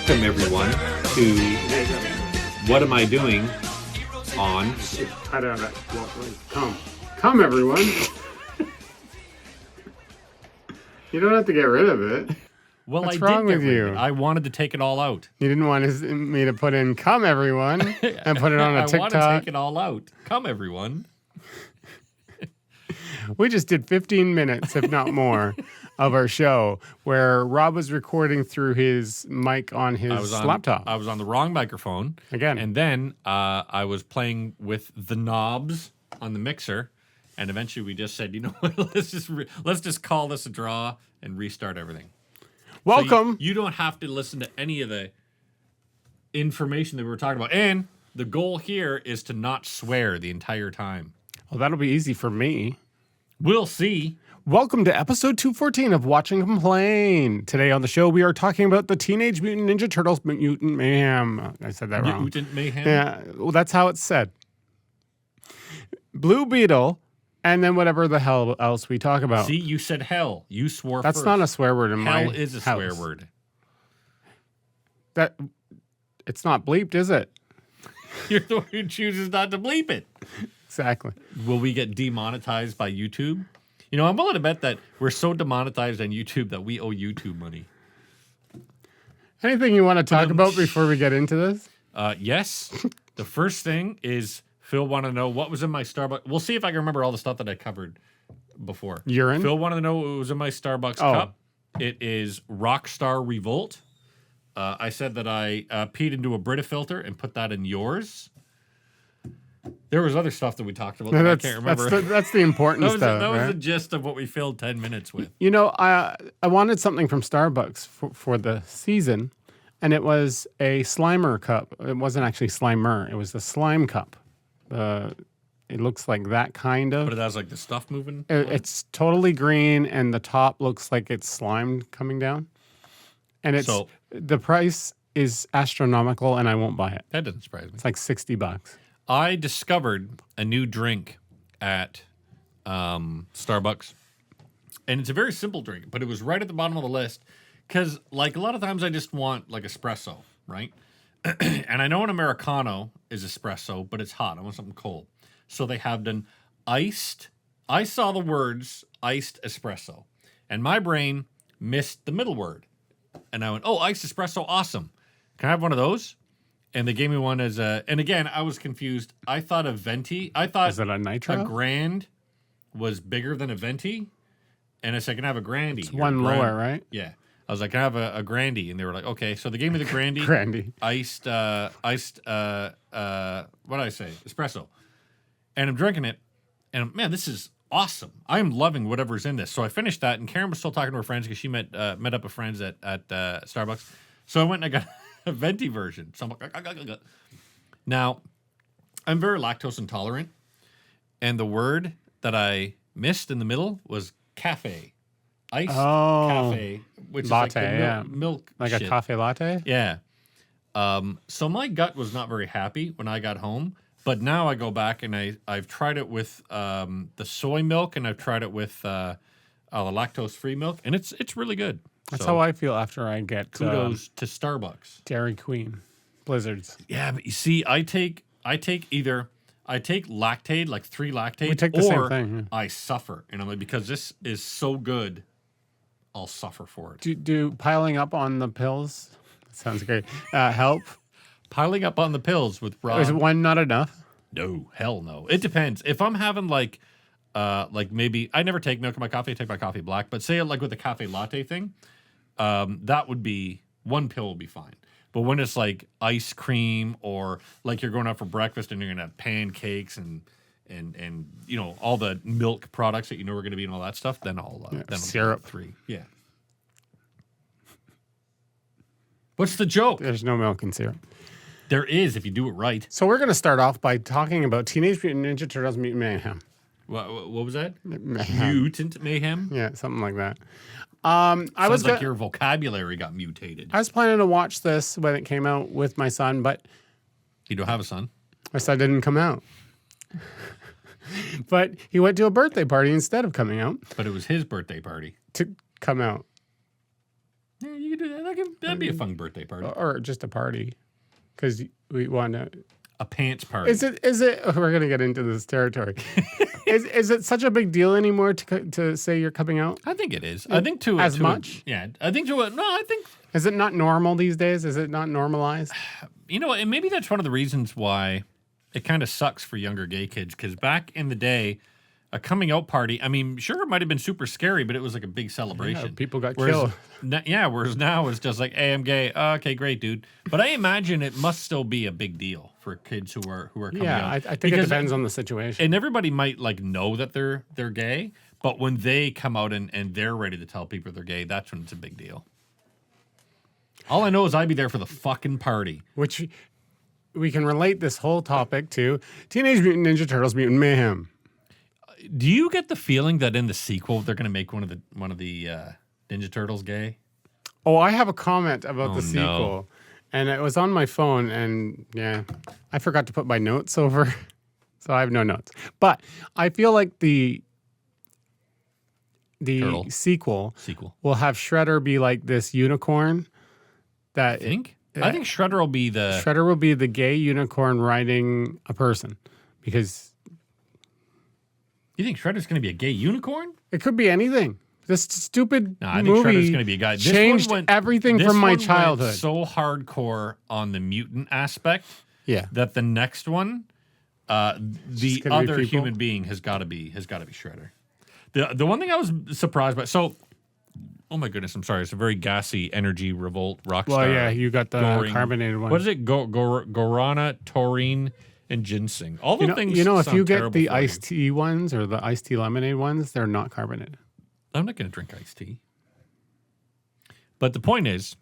welcome everyone to What Am I Doing on... Cut out that. Come everyone. You don't have to get rid of it. Well, What's I wrong did get with rid you? of it. I wanted to take it all out. You didn't want me to put in "come everyone" and put it on a I TikTok. want to take it all out. Come, everyone. We just did 15 minutes, if not more, of our show where Rob was recording through his mic on his laptop. I was on the wrong microphone. Again. And then I was playing with the knobs on the mixer. And eventually we just said, you know what, let's just call this a draw and restart everything. Welcome. So you don't have to listen to any of the information that we were talking about. And the goal here is to not swear the entire time. Well, that'll be easy for me. We'll see. Welcome to episode 214 of Watch and Complain. Today on the show, we are talking about the Teenage Mutant Ninja Turtles Mutant Mayhem. I said that wrong. Mutant Mayhem? Yeah, well, that's how it's said. Blue Beetle, and then whatever the hell else we talk about. See, you said hell. You swore That's first. not a swear word in my Hell is a house. swear word. It's not bleeped, is it? You're the one who chooses not to bleep it. Exactly. Will we get demonetized by YouTube? You know, I'm willing to bet that we're so demonetized on YouTube that we owe YouTube money. Anything you want to talk about before we get into this? Yes. The first thing is Phil wanted to know what was in my Starbucks. We'll see if I can remember all the stuff that I covered before. Urine? Phil wanted to know what was in my Starbucks cup. It is Rockstar Revolt. I said that I peed into a Brita filter and put that in yours. There was other stuff that we talked about that I can't remember. That's the important stuff. That was right? the gist of what we filled 10 minutes with. You know, I wanted something from Starbucks for the season, and it was a Slimer cup. It wasn't actually Slimer. It was the slime cup. It looks like that kind of. But it has like the stuff moving? It's totally green, and the top looks like it's slime coming down. And the price is astronomical, and I won't buy it. That doesn't surprise me. It's like $60. I discovered a new drink at Starbucks, and it's a very simple drink, but it was right at the bottom of the list because, like, a lot of times I just want like espresso, right? And I know an Americano is espresso, but it's hot. I want something cold. So they have done iced. I saw the words iced espresso, and my brain missed the middle word. And I went, oh, iced espresso, awesome. Can I have one of those? And they gave me one as a, and again, I was confused. I thought a venti, Is it a nitro? A grand was bigger than a venti. And I said, can I have a grandy? It's one lower, right? Yeah. I was like, can I have a grandy? And they were like, okay. So they gave me the grandy. Grandy. Iced, what did I say? Espresso. And I'm drinking it. And man, this is awesome. I'm loving whatever's in this. So I finished that. And Karen was still talking to her friends because she met up with friends at Starbucks. So I went and I got a venti version. So I'm like, now, I'm very lactose intolerant. And the word that I missed in the middle was cafe. Iced cafe, which latte, is like the milk like shit. a cafe latte? Yeah. So my gut was not very happy when I got home. But now I go back and I've tried it with the soy milk and I've tried it with the lactose-free milk. And it's really good. That's how I feel after I get kudos to Starbucks. Dairy Queen Blizzards. Yeah, but you see, I take lactate, like 3 lactate, We take the same thing. Yeah. I suffer. And I'm like, because this is so good, I'll suffer for it. Do piling up on the pills, sounds great, help? Piling up on the pills with Rob. Is one not enough? No, hell no. It depends. If I'm having like maybe, I never take milk in my coffee, I take my coffee black, but say like with the cafe latte thing, that would be, one pill would be fine. But when it's like ice cream or like you're going out for breakfast and you're going to have pancakes and you know, all the milk products that you know are going to be and all that stuff, then I'll then syrup. 3. Yeah. What's the joke? There's no milk in syrup. There is if you do it right. So we're going to start off by talking about Teenage Mutant Ninja Turtles Mutant Mayhem. What was that? Mayhem. Mutant Mayhem? Yeah, something like that. Sounds like your vocabulary got mutated. I was planning to watch this when it came out with my son, but You don't have a son? my son didn't come out. But he went to a birthday party instead of coming out. But it was his birthday party. To come out. Yeah, you could do that. That'd be a fun birthday party. or just a party, because we want to. A pants party. Is it? We're gonna get into this territory. Is it such a big deal anymore to say you're coming out? I think it is. I think to as to much. Yeah, I think to it. No, I think Is it not normal these days? Is it not normalized? you know, and maybe that's one of the reasons why it kind of sucks for younger gay kids. Because back in the day, a coming out party. I mean, sure, it might have been super scary, but it was like a big celebration. Yeah, people got whereas, killed. Whereas now it's just like, hey, I'm gay. Okay, great, dude. But I imagine it must still be a big deal for kids who are coming out. I think it depends on the situation. And everybody might like know that they're gay, but when they come out and they're ready to tell people they're gay, that's when it's a big deal. All I know is I'd be there for the fucking party. Which we can relate this whole topic to Teenage Mutant Ninja Turtles: Mutant Mayhem. Do you get the feeling that in the sequel they're going to make one of the Ninja Turtles gay? Oh, I have a comment about the Oh, sequel. no. And it was on my phone, and yeah, I forgot to put my notes over, so I have no notes. But I feel like the Turtle. sequel Sequel. will have Shredder be like this unicorn. I think Shredder will be the... Shredder will be the gay unicorn riding a person, because You think Shredder's going to be a gay unicorn? it could be anything. This stupid No, I think movie Shredder's going to be a guy. This one changed went- everything this from my one went childhood. so hardcore on the mutant aspect Yeah. that the next one, the just gonna be other people? human being has got to be Shredder. The one thing I was surprised by, so, oh my goodness, I'm sorry, it's a very gassy energy revolt rock Well, star. yeah, you got the Goring. carbonated one. What is it? Guarana, taurine, and ginseng. All the things. if sound you get terrible the for you. iced tea ones or the iced tea lemonade ones, they're not carbonated. I'm not going to drink iced tea. But the point is,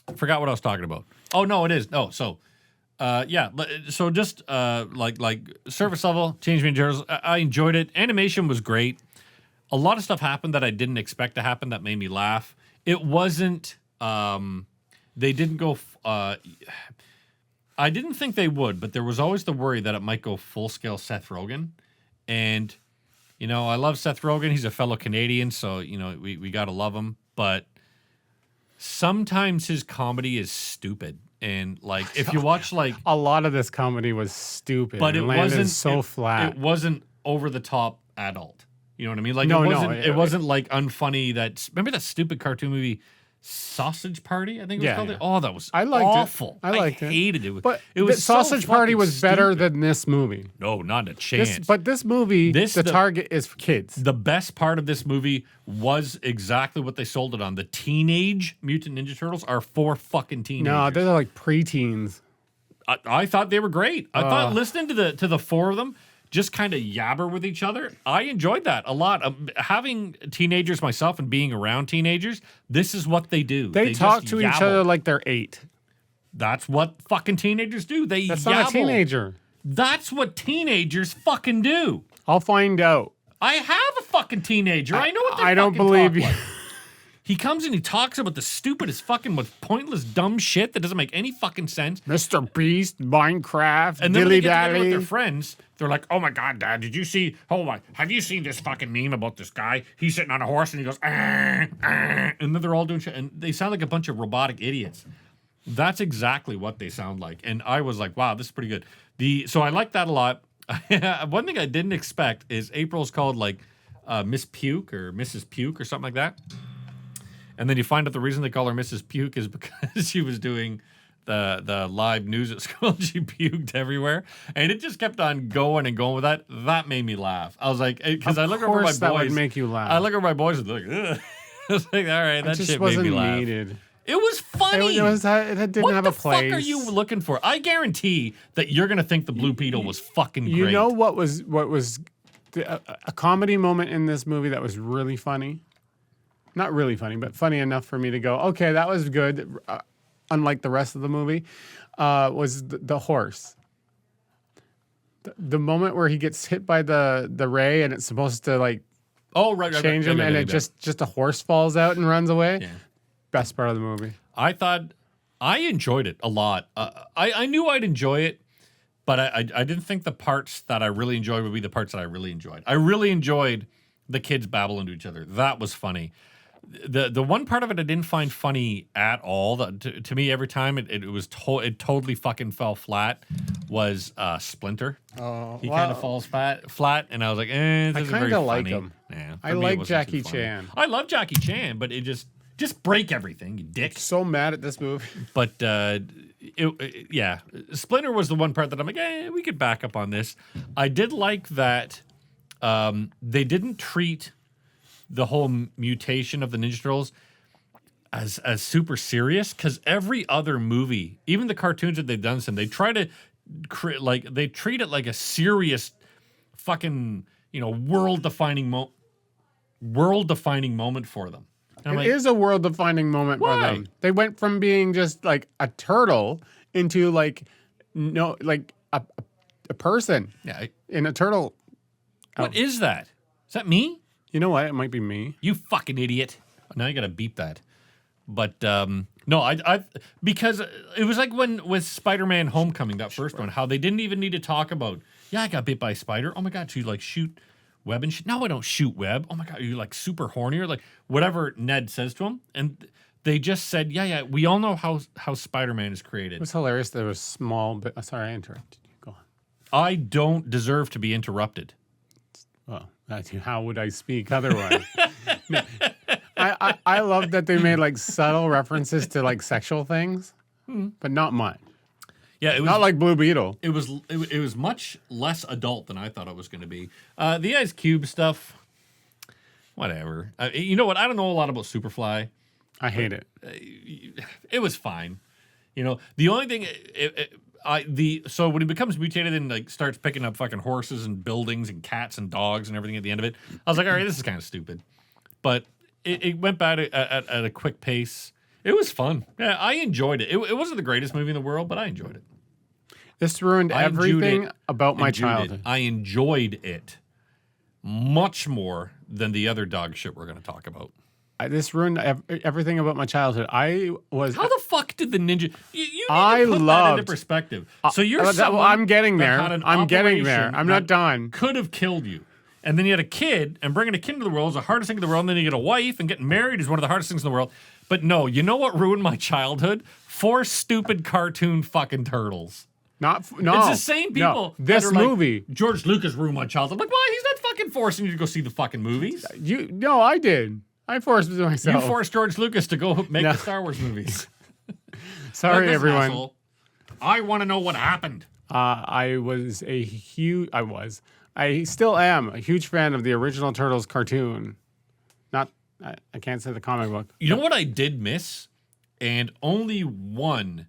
I forgot what I was talking about. Oh no, it is. Oh, so yeah. So just like surface level, Teenage Mutant Ninja Turtles. I enjoyed it. Animation was great. A lot of stuff happened that I didn't expect to happen that made me laugh. It wasn't. They didn't go. I didn't think they would, but there was always the worry that it might go full scale Seth Rogen, and you know I love Seth Rogen. He's a fellow Canadian, so you know we gotta love him. But sometimes his comedy is stupid, and like if you watch like, A lot of this comedy was stupid. but it landed wasn't so flat. It wasn't over the top adult. You know what I mean? Like No, it no, wasn't. it- It wasn't like unfunny. Remember that stupid cartoon movie, Sausage Party? I think it was Yeah, called yeah. it. Oh, that was I liked it. awful. I liked it. hated it. But it was the so Sausage Party fucking was better stupid. than this movie. No, not a chance. But this movie, This- the the- target is for kids. The best part of this movie was exactly what they sold it on. The Teenage Mutant Ninja Turtles are for fucking teenagers. No, they're like preteens. I thought they were great. I thought listening to the four of them just kind of yabber with each other, I enjoyed that a lot. Having teenagers myself and being around teenagers, this is what they do. They talk just to each yabble. other like they're 8. That's what fucking teenagers do. They That's yabble. not a teenager. That's what teenagers fucking do. I'll find out. I have a fucking teenager. I know what they I don't fucking believe talk you. like. He comes and he talks about the stupidest fucking with pointless dumb shit that doesn't make any fucking sense. Mr. Beast, Minecraft, And then when Dilly they get together with Dally. their friends, they're like, "Oh my god, Dad, did you see? Oh my, have you seen this fucking meme about this guy? He's sitting on a horse and he goes, and then they're all doing shit, and they sound like a bunch of robotic idiots. That's exactly what they sound like, and I was like, wow, this is pretty good. So I like that a lot. One thing I didn't expect is April's called like Miss Puke or Mrs. Puke or something like that. And then you find out the reason they call her Mrs. Puke is because she was doing the live news at school. She puked everywhere, and it just kept on going and going with that. That made me laugh. I was like, because I look over my boys. That would make you laugh. I look over my boys and they're like, ugh. I was like, all right, that it just shit made me wasn't laugh. needed. It was funny. It didn't what have the a place. fuck are you looking for? I guarantee that you're gonna think the Blue Beetle was fucking great. You know what was a comedy moment in this movie that was really funny? Not really funny, but funny enough for me to go, okay, that was good. Unlike the rest of the movie, was the horse. The moment where he gets hit by the ray and it's supposed to like right, change him, and it just a horse falls out and runs away. Yeah. Best part of the movie. I thought I enjoyed it a lot. I knew I'd enjoy it, but I didn't think the parts that I really enjoyed would be the parts that I really enjoyed. I really enjoyed the kids babbling to each other. That was funny. The one part of it I didn't find funny at all. To me, every time it totally fucking fell flat. Was Splinter? Oh, He kind of falls flat, and I was like, this I isn't very kind of like funny. him. Yeah, I for me, it like wasn't Jackie too funny. Chan. I love Jackie Chan, but it just break everything, you dick. So mad at this movie. But yeah, Splinter was the one part that I'm like, we could back up on this. I did like that they didn't treat the whole mutation of the Ninja Turtles as super serious, because every other movie, even the cartoons that they've done, they try to they treat it like a serious fucking world defining moment for them. And It is a world-defining moment for Why? them. They went from being just like a turtle into like a person Yeah. in a turtle. What is that? Is that me? You know what? It might be me. You fucking idiot. Now you gotta beep that. But no, I because it was like with Spider-Man Homecoming, that first one, how they didn't even need to talk about, I got bit by a spider. Oh my God, so you like shoot web and shit? No, I don't shoot web. Oh my God, you're like super horny, or like whatever Ned says to him. And they just said, we all know how Spider-Man is created. It was hilarious. There was small bit. Sorry, I interrupted you. Go on. I don't deserve to be interrupted. Well, how would I speak otherwise? No. I love that they made like subtle references to like sexual things, but not much. Yeah, it was Not like Blue Beetle. It was much less adult than I thought it was going to be. The Ice Cube stuff, whatever. You know what? I don't know a lot about Superfly. I hate it. It was fine. The only thing so when he becomes mutated and like starts picking up fucking horses and buildings and cats and dogs and everything at the end of it, I was like, all right, this is kind of stupid. But it went by at a quick pace. It was fun. Yeah, I enjoyed it. It wasn't the greatest movie in the world, but I enjoyed it. This ruined everything about my childhood. I enjoyed it much more than the other dog shit we're going to talk about. This ruined everything about my childhood. I was. How the fuck did the ninja? You need I to put that loved- into perspective. So you're someone I'm getting that there. had an I'm getting there. operation I'm not that done. Could have killed you. And then you had a kid, and bringing a kid into the world is the hardest thing in the world. And then you get a wife, and getting married is one of the hardest things in the world. But no, you know what ruined my childhood? 4 stupid cartoon fucking turtles. No. It's the same people. No. that This are like, movie. George Lucas ruined my childhood. I'm like, why? He's not fucking forcing you to go see the fucking movies. No, I did. I forced myself. You forced George Lucas to go make the Star Wars movies. Sorry, Like this everyone. asshole. I want to know what happened. I still am a huge fan of the original Turtles cartoon. I can't say the comic book. You know what I did miss? And only one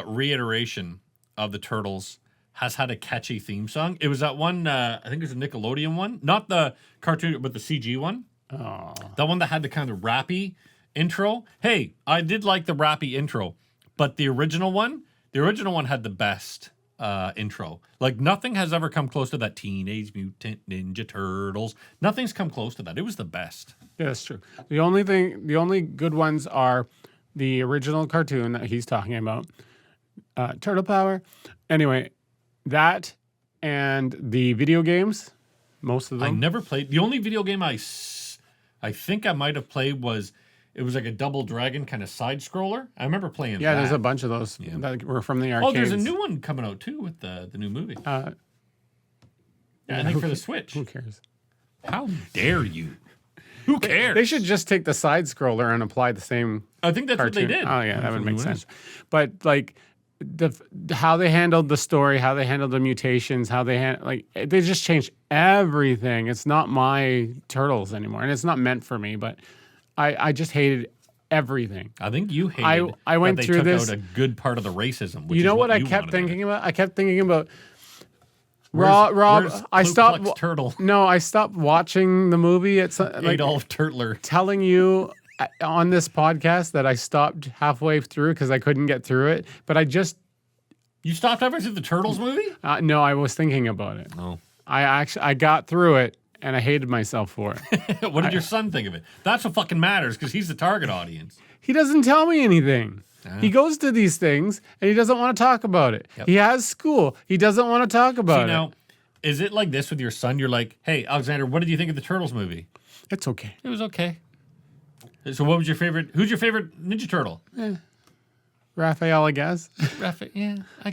reiteration of the Turtles has had a catchy theme song. It was that one, I think it was a Nickelodeon one. Not the cartoon, but the CG one. Oh. That one that had the kind of rappy intro. Hey, I did like the rappy intro, but the original one had the best intro. Like nothing has ever come close to that. Teenage Mutant Ninja Turtles. Nothing's come close to that. It was the best. Yeah, that's true. The only good ones are the original cartoon that he's talking about, Turtle Power. Anyway, that and the video games, most of them. I never played. The only video game I think I might have played was like a Double Dragon kind of side scroller. I remember playing. Yeah, that. there's a bunch of those that were from the arcades. Oh, there's a new one coming out too with the new movie. I think for the Switch. Who cares? How dare you? Who cares? They should just take the side scroller and apply the same. I think that's cartoon. what they did. Oh yeah, that would make Who knows? sense. But like how they handled the story, how they handled the mutations, they just changed everything. It's not my Turtles anymore, and it's not meant for me. But I just hated everything. I think you hated. I went that they through took this. out a good part of the racism. Which You know is what I you kept wanted thinking to. about? I kept thinking about. Where's Rob, I Ku stopped. Klux Turtle. No, I stopped watching the movie. It's like Adolf Turtler. telling you on this podcast that I stopped halfway through because I couldn't get through it. But I just You stopped ever through the Turtles movie? no, I was thinking about it. Oh. I got through it and I hated myself for it. What did your son think of it? That's what fucking matters because he's the target audience. He doesn't tell me anything. Ah. He goes to these things and he doesn't want to talk about it. Yep. He has school. He doesn't want to talk about See, now, is it like this with your son? You're like, hey, Alexander, what did you think of the Turtles movie? it. It's okay. It was okay. So what was your favorite? Who's your favorite Ninja Turtle? Raphael, I guess. Raphael. Yeah, I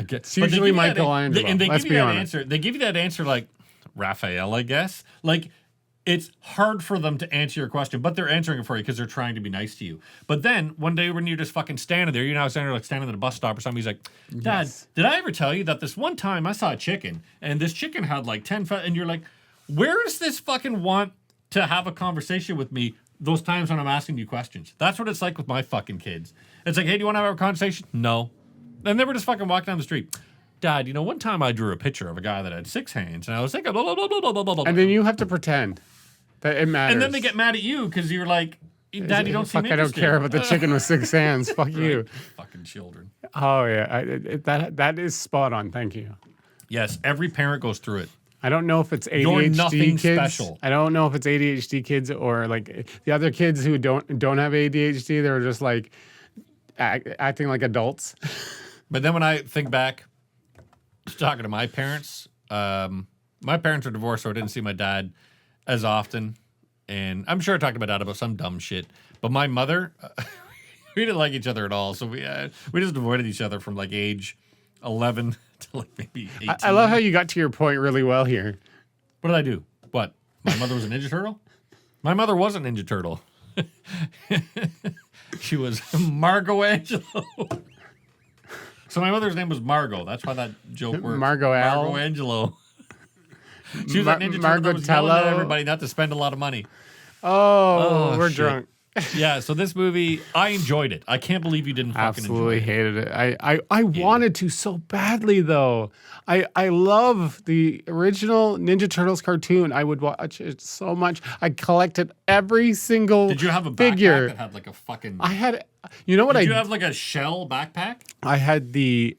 guess. It's usually Michelangelo. And they Let's give be you that honest. answer. They give you that answer like Raphael, I guess. Like it's hard for them to answer your question, but they're answering it for you because they're trying to be nice to you. But then one day when you're just fucking standing there, standing at a bus stop or something, he's like, Dad, did I ever tell you that this one time I saw a chicken and this chicken had like 10 and you're like, where is this fucking want to have a conversation with me those times when I'm asking you questions? That's what it's like with my fucking kids. It's like, hey, do you want to have a conversation? No. And they were just fucking walking down the street. Dad, one time I drew a picture of a guy that had 6 hands, and I was thinking, blah, blah, blah, blah, blah, blah, blah. And then you have to pretend that it matters. And then they get mad at you because you're like, Dad, you don't seem Fuck, I don't interested. care about the chicken with 6 hands. Fuck you. Fucking children. Oh, yeah. That is spot on. Thank you. Yes, every parent goes through it. I don't know if it's ADHD You're nothing kids. special. I don't know if it's ADHD kids or like the other kids who don't have ADHD. They're just like acting like adults. But then when I think back, talking to my parents are divorced, so I didn't see my dad as often. And I'm sure I talked to my dad about some dumb shit. But my mother, we didn't like each other at all. So we just avoided each other from like age 11 to like maybe 18. I love how you got to your point really well here. What did I do? What? My mother was a Ninja Turtle? My mother was a Ninja Turtle. She was Margot Angelo. So my mother's name was Margot. That's why that joke works. Margot Angelo. She was a Ninja Turtle that was yelling at everybody not to spend a lot of money. Oh, we're shit. drunk. Yeah, so this movie, I enjoyed it. I can't believe you didn't fucking Absolutely enjoy it. hated it. I wanted to so badly though. I love the original Ninja Turtles cartoon. I would watch it so much. I collected every single Did you have a backpack figure. that had like a fucking... I had, you know what Did you have like a shell backpack? I had the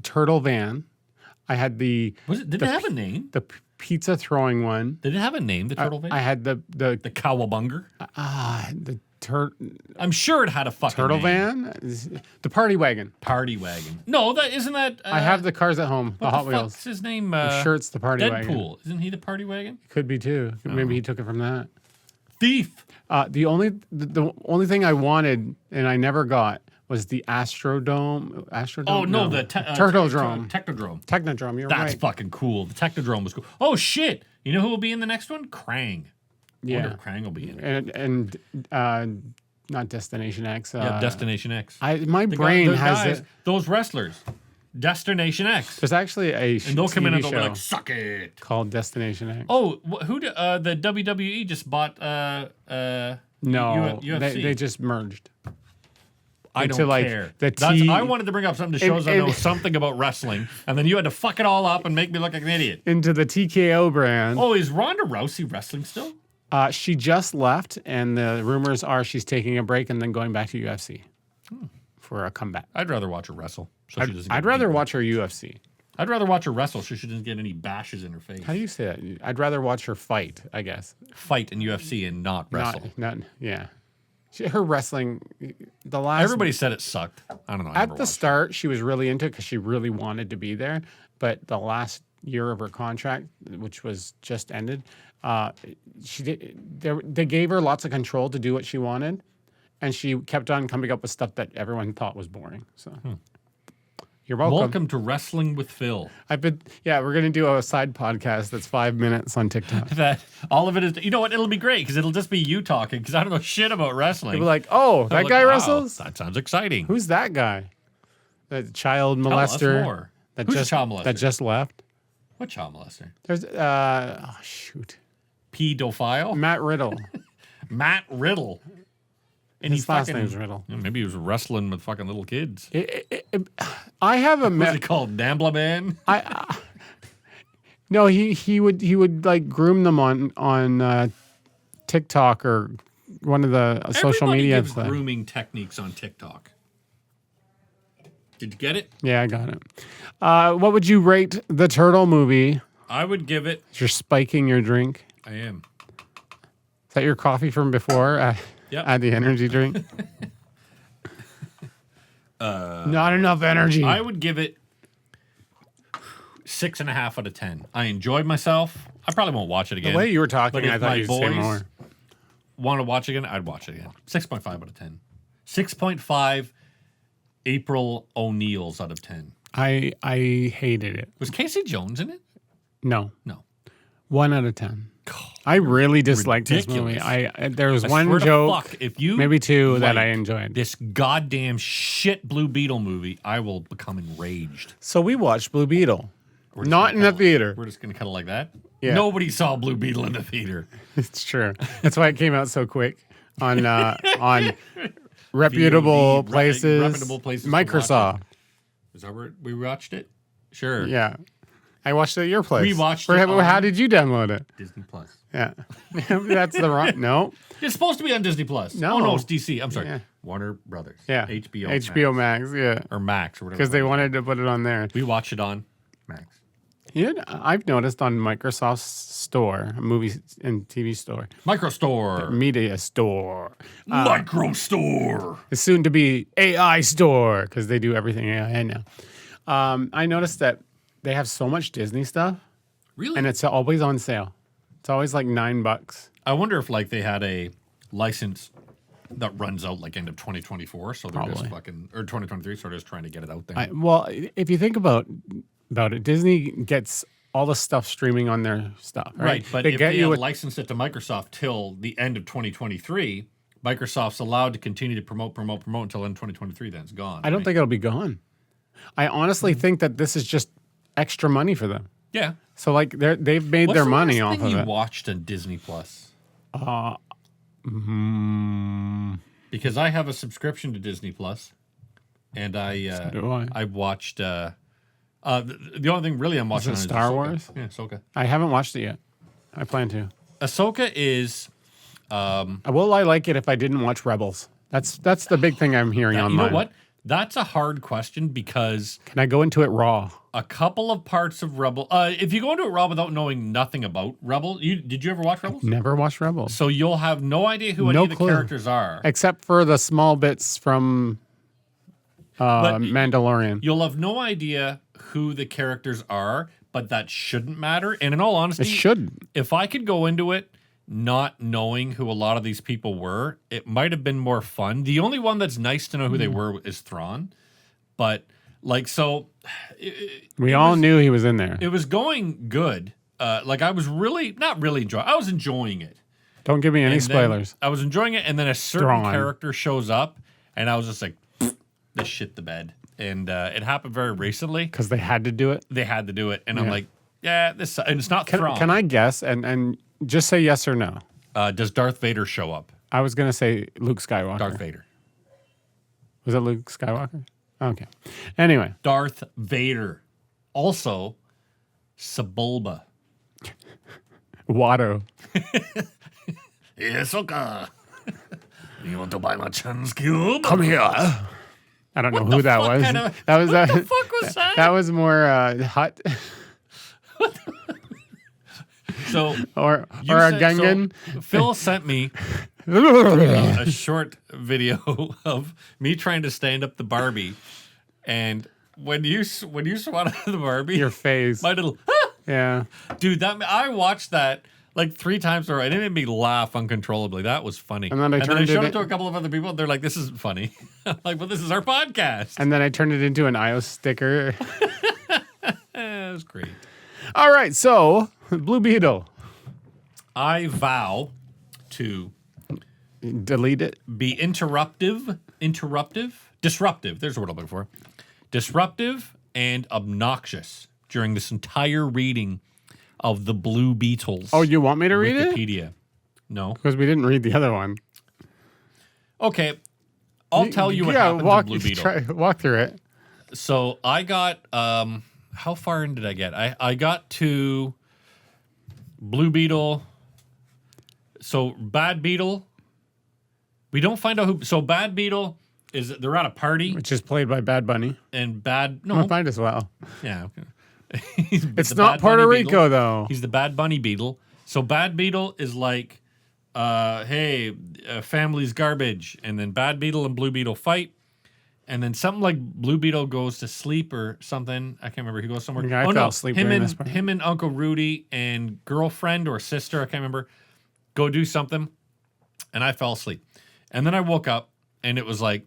turtle van. I had the Did it have a name? the pizza throwing one. Did it have a name, the turtle van? I had the Cowabunga? I'm sure it had a fucking turtle name. van, the party wagon. Party wagon. No, that isn't that. I have the cars at home, the what Hot the Wheels. fuck's his name? I'm sure it's the party wagon. Deadpool. Isn't he the party wagon? Could be too. Maybe he took it from that. Thief. The only thing I wanted and I never got was the Astrodome. Oh no, the Turtledrome. Technodrome. Technodrome. You're That's right. fucking cool. The Technodrome was cool. Oh shit! You know who will be in the next one? Krang. I wonder Yeah, if Krang will be in it. and not Destination X. Yeah, Destination X. My brain those has guys, it. those wrestlers. Destination X. There's actually a And they'll come in TV and they'll be show like, "Suck it." called Destination X. Oh, the WWE just bought No, UFC. they just merged. I into, don't like, care. the I wanted to bring up something to show us I know something about wrestling, and then you had to fuck it all up and make me look like an idiot. Into the TKO brand. Oh, is Ronda Rousey wrestling still? She just left, and the rumors are she's taking a break and then going back to UFC for a comeback. I'd rather watch her wrestle. So she doesn't. I'd get rather beat. watch her UFC. I'd rather watch her wrestle so she doesn't get any bashes in her face. How do you say that? I'd rather watch her fight, I guess. Fight in UFC and not wrestle. Yeah. Her wrestling, the last... Everybody said it sucked. I don't know. At the start, she was really into it because she really wanted to be there. But the last year of her contract, which was just ended, they gave her lots of control to do what she wanted. And she kept on coming up with stuff that everyone thought was boring. So... You're welcome. Welcome to Wrestling with Phil. we're going to do a side podcast that's 5 minutes on TikTok. That all of it is, you know what? It'll be great because it'll just be you talking because I don't know shit about wrestling. People are like, oh, that guy wow, wrestles? That sounds exciting. Who's that guy? The child Tell us molester. more. That Who's a just, child molester? That just left. What child molester? There's, shoot. Pedophile? Matt Riddle. Matt Riddle. And His last name's Riddle. Maybe he was wrestling with fucking little kids. I have a... What's it called? Nambla Man? No, he would like groom them on TikTok or one of the social Everybody media gives stuff. grooming techniques on TikTok. Did you get it? Yeah, I got it. What would you rate the Turtle movie? I would give it... You're spiking your drink. I am. Is that your coffee from before? Yep. Add the energy drink. Not enough energy. I would give it 6.5 out of 10. I enjoyed myself. I probably won't watch it again. The way you were talking, But if I thought my you'd say boys- more. want to watch again, I'd watch it again. 6.5 out of 10. 6.5 April O'Neils out of 10. I hated it. Was Casey Jones in it? No. No. 1 out of 10. I really disliked this movie. There was one joke, if you maybe 2 that I like enjoyed. This goddamn shit Blue Beetle movie, I will become enraged. So we watched Blue Beetle. Not in the theater. We're just gonna cut it like that. Yeah. Nobody saw Blue Beetle in the theater. It's true. That's why it came out so quick on reputable VOD, places. reputable places to watch Microsoft. it. Is that where we watched it? Sure. Yeah. I watched it at your place. We watched it. it How on did you download it? Disney Plus. Yeah. That's the wrong. No. It's supposed to be on Disney Plus. No. Oh no, it's DC. I'm sorry. Yeah. Warner Brothers. Yeah. HBO Max. Yeah. or Max or whatever. Because they wanted to put it on there. We watched it on Max. I've noticed on Microsoft's store, movie and TV store, Microstore. media store, Microstore. it's soon to be AI store because they do everything AI now. I noticed that they have so much Disney stuff, Really? and it's always on sale. It's always like $9. I wonder if like they had a license that runs out like end of 2024, so they're just Probably. fucking or 2023, so they're just trying to get it out there. Well, if you think about it, Disney gets all the stuff streaming on their stuff, right? But if they have licensed it to Microsoft till the end of 2023, Microsoft's allowed to continue to promote until end 2023. Then it's gone. I don't think it'll be gone. I honestly think that this is just extra money for them. Yeah. So like they've made their money off of you it. watched on Disney Plus? Because I have a subscription to Disney Plus, and So do I. I watched. The only thing really I'm watching it on Star is Ahsoka. Wars? Yeah, Ahsoka. I haven't watched it yet. I plan to. Ahsoka is. Will I like it if I didn't watch Rebels? That's the big thing I'm hearing You online. know what? That's a hard question because Can I go into it raw? a couple of parts of Rebel. If you go into it raw without knowing nothing about Rebel, did you ever watch Rebels? Never watched Rebels. So you'll have no idea who any No of the clue. characters are. Except for the small bits from Mandalorian. You'll have no idea who the characters are, but that shouldn't matter. And in all honesty, It shouldn't. if I could go into it not knowing who a lot of these people were, it might have been more fun. The only one that's nice to know who they were is Thrawn. But like, so We all knew he was in there. it was going good. Like I was not really enjoying. I was enjoying it. Don't give me any And then spoilers. I was enjoying it, and then a certain Thrawn. character shows up, and I was just like, "This shit the bed." And it happened very recently. Because they had to do it. They had to do it, and I'm Yeah. like, "Yeah, this." And it's not Thrawn. Can I guess and just say yes or no? Does Darth Vader show up? I was going to say Luke Skywalker. Darth Vader. Was it Luke Skywalker? Okay. Anyway. Darth Vader. Also, Sebulba. Watto. Yes, okay. You want to buy my chance cube? Come here. I don't know who that fuck was. kind of- That was What the fuck was that? That was more Hut So or you a said- Gungan. so Phil sent me a short video of me trying to stand up the Barbie, and when you swatted the Barbie, Your face. my little Yeah. dude, that I watched that like 3 times already, and it made me laugh uncontrollably. That was funny. And then I turned showed it it to a couple of other people. They're like, "This isn't funny." I'm like, "Well, this is our podcast." And then I turned it into an iOS sticker. It was great. All right, so Blue Beetle. I vow to Delete it. be disruptive. There's the word I'm looking for. Disruptive and obnoxious during this entire reading of the Blue Beetles. Oh, you want me to read it? Wikipedia. No. Because we didn't read the other one. Okay. I'll tell you what happened to Blue Beetle. Walk through it. So I got how far in did I get? I got to Blue Beetle. So Bad Beetle. We don't find out who. So Bad Beetle is they're at a party Which is played by Bad Bunny. and Bad Might as well. yeah. Okay. It's the not Bad Puerto Bunny Rico, Beetle. though. He's the Bad Bunny Beetle. So Bad Beetle is like, hey, family's garbage, and then Bad Beetle and Blue Beetle fight. And then something like Blue Beetle goes to sleep or something. I can't remember. He goes somewhere. Yeah, I fell asleep during this part. Him and Uncle Rudy and girlfriend or sister, I can't remember, go do something. and I fell asleep. And then I woke up, and it was like,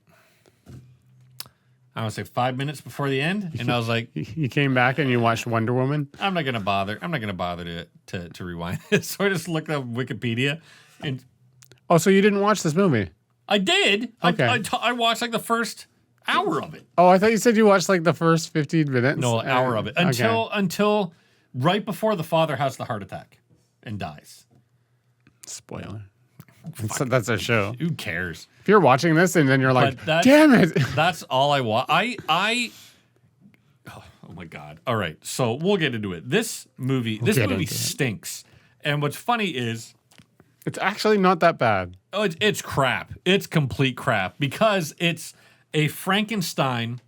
I would say 5 minutes before the end, and I was like, You came back and you watched Wonder Woman? I'm not gonna bother. I'm not gonna bother to rewind it. So I just looked up Wikipedia, and Oh, so you didn't watch this movie? I did. Okay. I watched like the first hour of it. Oh, I thought you said you watched like the first 15 minutes. No, an hour of it Okay. until right before the father has the heart attack and dies. Spoiler. That's a show. Who cares? If you're watching this and then you're like, But that's- damn it. That's all I want. Oh my god. All right, so we'll get into it. This movie get into it. stinks. And what's funny is, It's actually not that bad. oh, it's crap. It's complete crap because it's a Frankenstein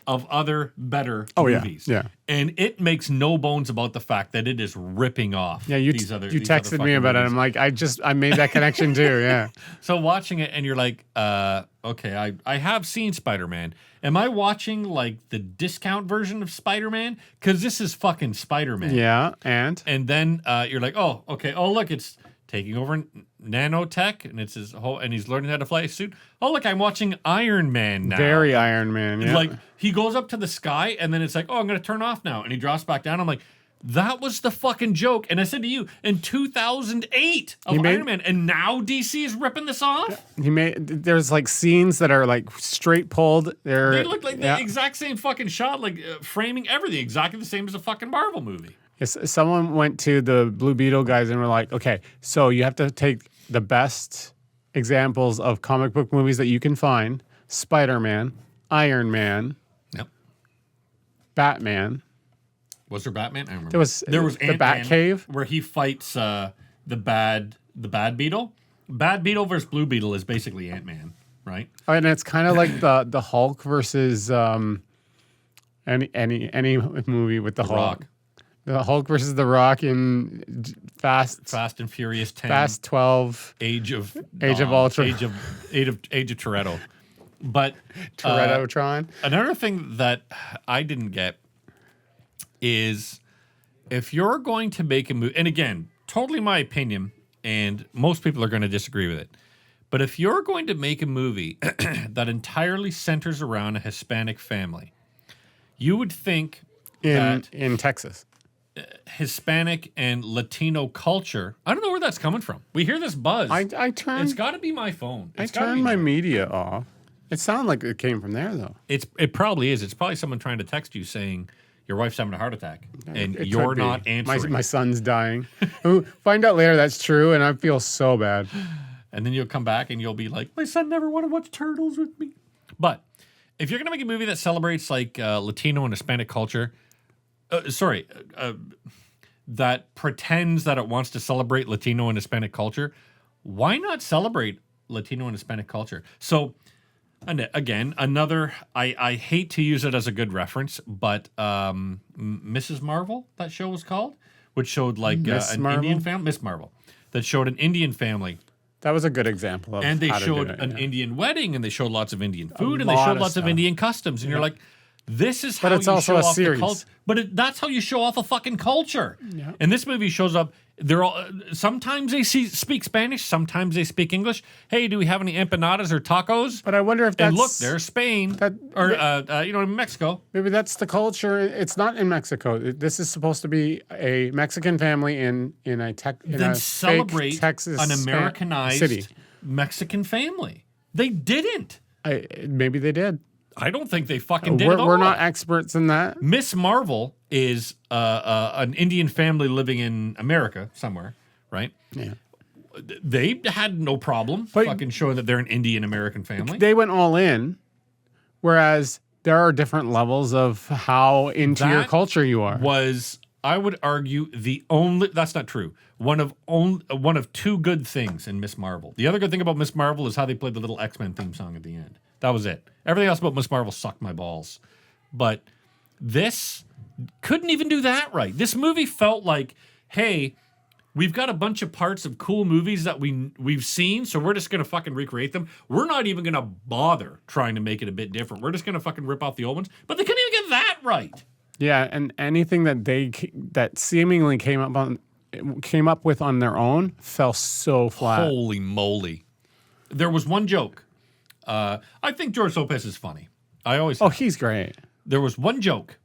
of other better movies. yeah. And it makes no bones about the fact that it is ripping off. Yeah, you these other texted me fucking about it. movies. I'm like, I made that connection too. Yeah. So watching it and you're like, okay, I have seen Spider-Man. Am I watching like the discount version of Spider-Man? Because this is fucking Spider-Man. Yeah. And And then you're like, oh, okay. Oh, look, it's taking over nanotech, and it's his whole, and he's learning how to fly a suit. Oh, look, I'm watching Iron Man now. very Iron Man. Yeah. Like he goes up to the sky, and then it's like, oh, I'm gonna turn off now, and he drops back down. I'm like, that was the fucking joke. And I said to you, in 2008 of Iron Man, and now DC is ripping this off. there's like scenes that are like straight pulled. They look like the exact same fucking shot, like framing everything exactly the same as a fucking Marvel movie. Yes, someone went to the Blue Beetle guys and were like, okay, so you have to take the best examples of comic book movies that you can find: Spider-Man, Iron Man, Yep. Batman. Was there Batman? I remember. There was the the Batcave, where he fights the bad Beetle. Bad Beetle versus Blue Beetle is basically Ant-Man, right? Oh, and it's kind of like the Hulk versus any movie with the Hulk. Rock. The Hulk versus the Rock in Fast and Furious 10. Fast 12. Age of Ultron. Age of Toretto. But Toretto-tron. another thing that I didn't get is if you're going to make a movie, and again, totally my opinion, and most people are going to disagree with it, but if you're going to make a movie that entirely centers around a Hispanic family, you would think that in Texas. Hispanic and Latino culture, I don't know where that's coming from. We hear this buzz. It's got to be my phone. I turned my media off. It sounded like it came from there, though. It probably is. It's probably someone trying to text you saying your wife's having a heart attack and It you're could be. not answering. My son's dying. Find out later that's true, and I feel so bad. And then you'll come back and you'll be like, my son never wanted to watch Turtles with me. But if you're going to make a movie that celebrates like Latino and Hispanic culture, that pretends that it wants to celebrate Latino and Hispanic culture, why not celebrate Latino and Hispanic culture? So, and again, I hate to use it as a good reference, but Mrs. Marvel, that show was called, which showed like an Indian family, Miss Marvel, that showed an Indian family. That was a good example of And they how to showed do it, an yeah. Indian wedding, and they showed lots of Indian food, and they lot showed of lots of stuff. Indian customs, and you're like, this is how But it's you also show a off the series. culture. But that's how you show off a fucking culture. Yeah. And this movie shows up. They're all sometimes they speak Spanish, sometimes they speak English. Hey, do we have any empanadas or tacos? But I wonder if that's... And look, there's Spain or Mexico. Maybe that's the culture. It's not in Mexico. This is supposed to be a Mexican family in a Then celebrate fake Texas an Americanized city. Mexican family. They didn't. Maybe they did. I don't think they fucking did We're, at all. we're not experts in that. Miss Marvel is an Indian family living in America somewhere, right? Yeah. They had no problem fucking showing that they're an Indian American family. They went all in, whereas there are different levels of how into your That culture you are. Was, I would argue, the only, that's not true, one of two good things in Miss Marvel. The other good thing about Miss Marvel is how they played the little X-Men theme song at the end. That was it. Everything else about Miss Marvel sucked my balls. But this couldn't even do that right. This movie felt like, hey, we've got a bunch of parts of cool movies that we've seen, so we're just going to fucking recreate them. We're not even going to bother trying to make it a bit different. We're just going to fucking rip off the old ones. But they couldn't even get that right. Yeah, and anything that seemingly came up with on their own fell so flat. Holy moly. There was one joke. I think George Lopez is funny. I always. Oh, have. he's great. There was one joke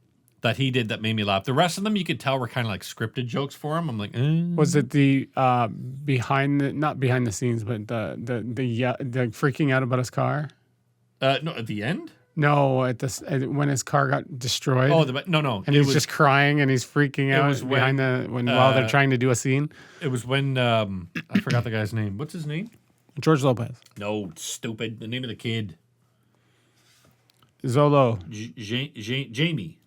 that he did that made me laugh. The rest of them, you could tell, were kind of like scripted jokes for him. I'm like, Was it the not behind the scenes, but the freaking out about his car? No, at the end. No, when his car got destroyed. Oh, no. And he's just crying and he's freaking out was behind while they're trying to do a scene. It was when I forgot the guy's name. What's his name? George Lopez. No, stupid. The name of the kid. Zolo. Jamie.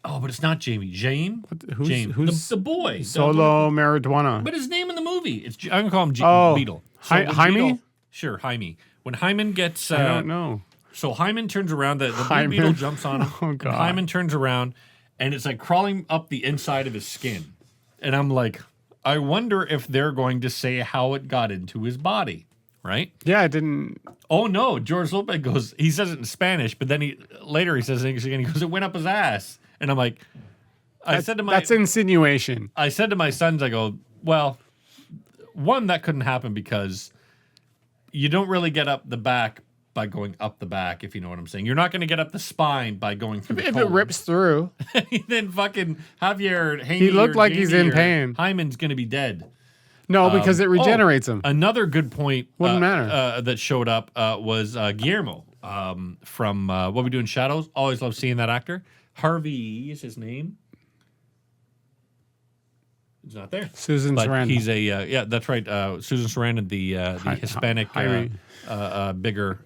Oh, but it's not Jamie. James. Who's the boy? Solo Marijuana? But his name in the movie. I'm gonna call him Beetle. So Jaime. Beetle, sure, Jaime. When Hyman gets, I don't know. So Hyman turns around. The blue beetle jumps on him. Oh God. And Hyman turns around, and it's like crawling up the inside of his skin. And I'm like, I wonder if they're going to say how it got into his body, right? Yeah, I didn't. Oh no, George Lopez goes. He says it in Spanish, but then later he says it in English again. He goes, "It went up his ass," and I'm like, That's insinuation. I said to my sons, I go, well, one, that couldn't happen because you don't really get up the back by going up the back, if you know what I'm saying. You're not going to get up the spine by going through the If colon. it rips through, Then fucking Javier Haney he looked or like he's Jamie in or pain. Hyman's going to be dead. No, because it regenerates him. Another good point Wouldn't matter. That showed up was Guillermo from What We Do in Shadows. Always love seeing that actor. Harvey is his name. He's not there. Susan But Sarandon. he's a yeah, that's right. Susan Sarandon, the Hispanic, bigger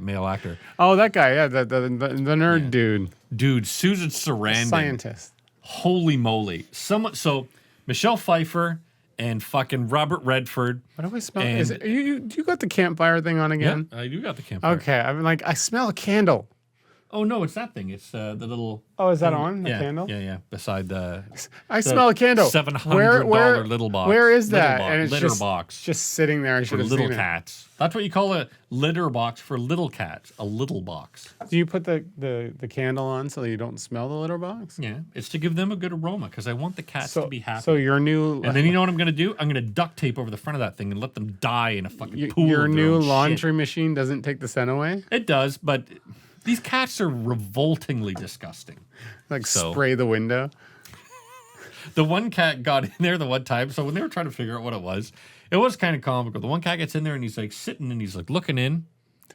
male actor. Oh, that guy. Yeah, the nerd dude. Dude, Susan Sarandon. Scientist. Holy moly! So Michelle Pfeiffer and fucking Robert Redford. What do I smell? And- Is it, you got the campfire thing on again? I do got the campfire. Okay, I'm like, I smell a candle. Oh no, it's that thing. It's the little. Oh, is that on the yeah, candle? Yeah. Beside the. I smell a candle. $700 little box. Where is that? Little And it's litter just, box just sitting there. I for should have little seen cats. That's what you call a litter box for little cats. A little box. it. Do you put the candle on so you don't smell the litter box? Yeah, it's to give them a good aroma because I want the cats to be happy. So your new and then you know what I'm gonna do? I'm gonna duct tape over the front of that thing and let them die in a fucking pool. your of their new own laundry shit. machine doesn't take the scent away? It does, but these cats are revoltingly disgusting. Like So- spray the window? The one cat got in there the one time, so when they were trying to figure out what it was kind of comical. The one cat gets in there and he's like sitting and he's like looking in.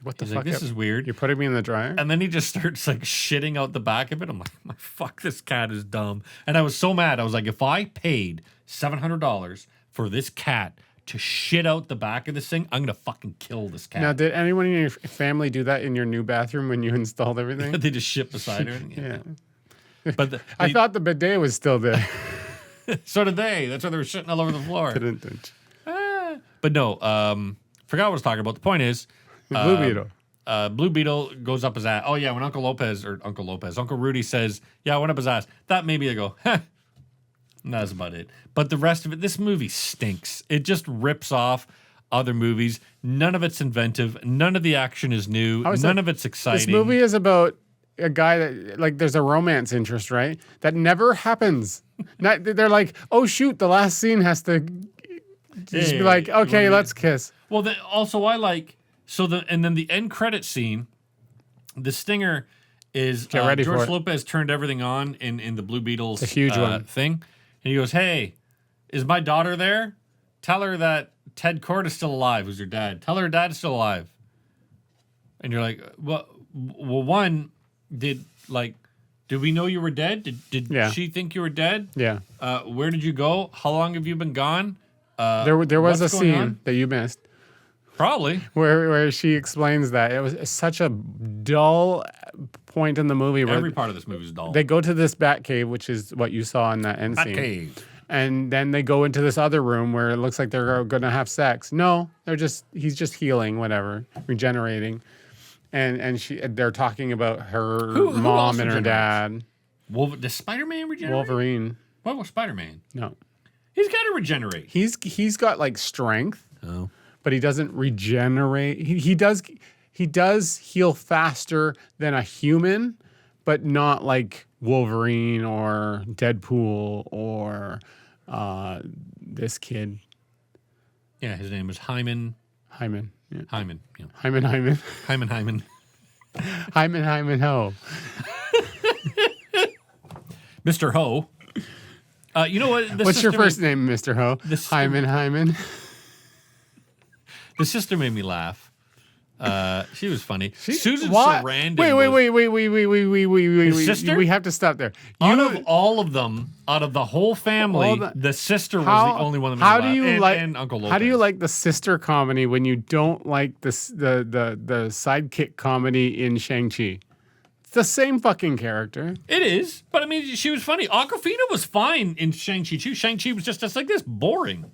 What the He's fuck? like, this is weird. You're putting me in the dryer? And then he just starts like shitting out the back of it. I'm like, fuck, this cat is dumb. And I was so mad. I was like, if I paid $700 for this cat to shit out the back of this thing, I'm gonna fucking kill this cat. Now, did anyone in your family do that in your new bathroom when you installed everything? They just shit beside her. Yeah. But I thought the bidet was still there. so did they. That's why they were shitting all over the floor. Didn't. But no, forgot what I was talking about. The point is, Blue Beetle. Blue Beetle goes up his ass. Oh yeah, when Uncle Rudy says, "Yeah, I went up his ass." That made me go, "Huh." And that's about it. But the rest of it, this movie stinks. It just rips off other movies. None of it's inventive. None of the action is new. None of it's exciting. This movie is about a guy that, like, there's a romance interest, right? That never happens. They're like, oh shoot, the last scene has to just be like, okay, let's kiss. Well, then also I like and then the end credit scene. The stinger is Get ready George for it. Lopez turned everything on in the Blue Beetles It's a huge one. thing, and he goes, "Hey, is my daughter there? Tell her that Ted Cord is still alive. Who's your dad? Tell her dad's still alive." And you're like, well, one, did we know you were dead? Did Yeah. she think you were dead? Yeah. Where did you go? How long have you been gone? There was a what's going scene on? that you missed Probably. where she explains that. It was such a dull point in the movie where Every part of this movie is dull. they go to this bat cave, which is what you saw in that end scene. Batcave. And then they go into this other room where it looks like they're going to have sex. No, he's just healing, whatever, regenerating. And they're talking about her Who mom else and her regenerates? dad. Does Spider-Man regenerate? Wolverine. What was Spider-Man? No. He's got to regenerate. He's got like strength, Oh. but he doesn't regenerate. He does heal faster than a human, but not like Wolverine or Deadpool or this kid Yeah, his name is Hyman. Hyman. Hyman. Yeah. Hyman. Hyman. Hyman ho. Mr. Ho. You know what? What's your first name, Mr. Ho? Hyman. The sister made me laugh. She was funny. Susan What? Sarandon. Wait. His sister? We have to stop there. Out of all of them, out of the whole family, the sister was the only one that made me laugh. And Uncle Lopez. How do you like the sister comedy when you don't like the sidekick comedy in Shang-Chi? It's the same fucking character. It is, but I mean, she was funny. Awkwafina was fine in Shang-Chi too. Shang-Chi was just like this, boring.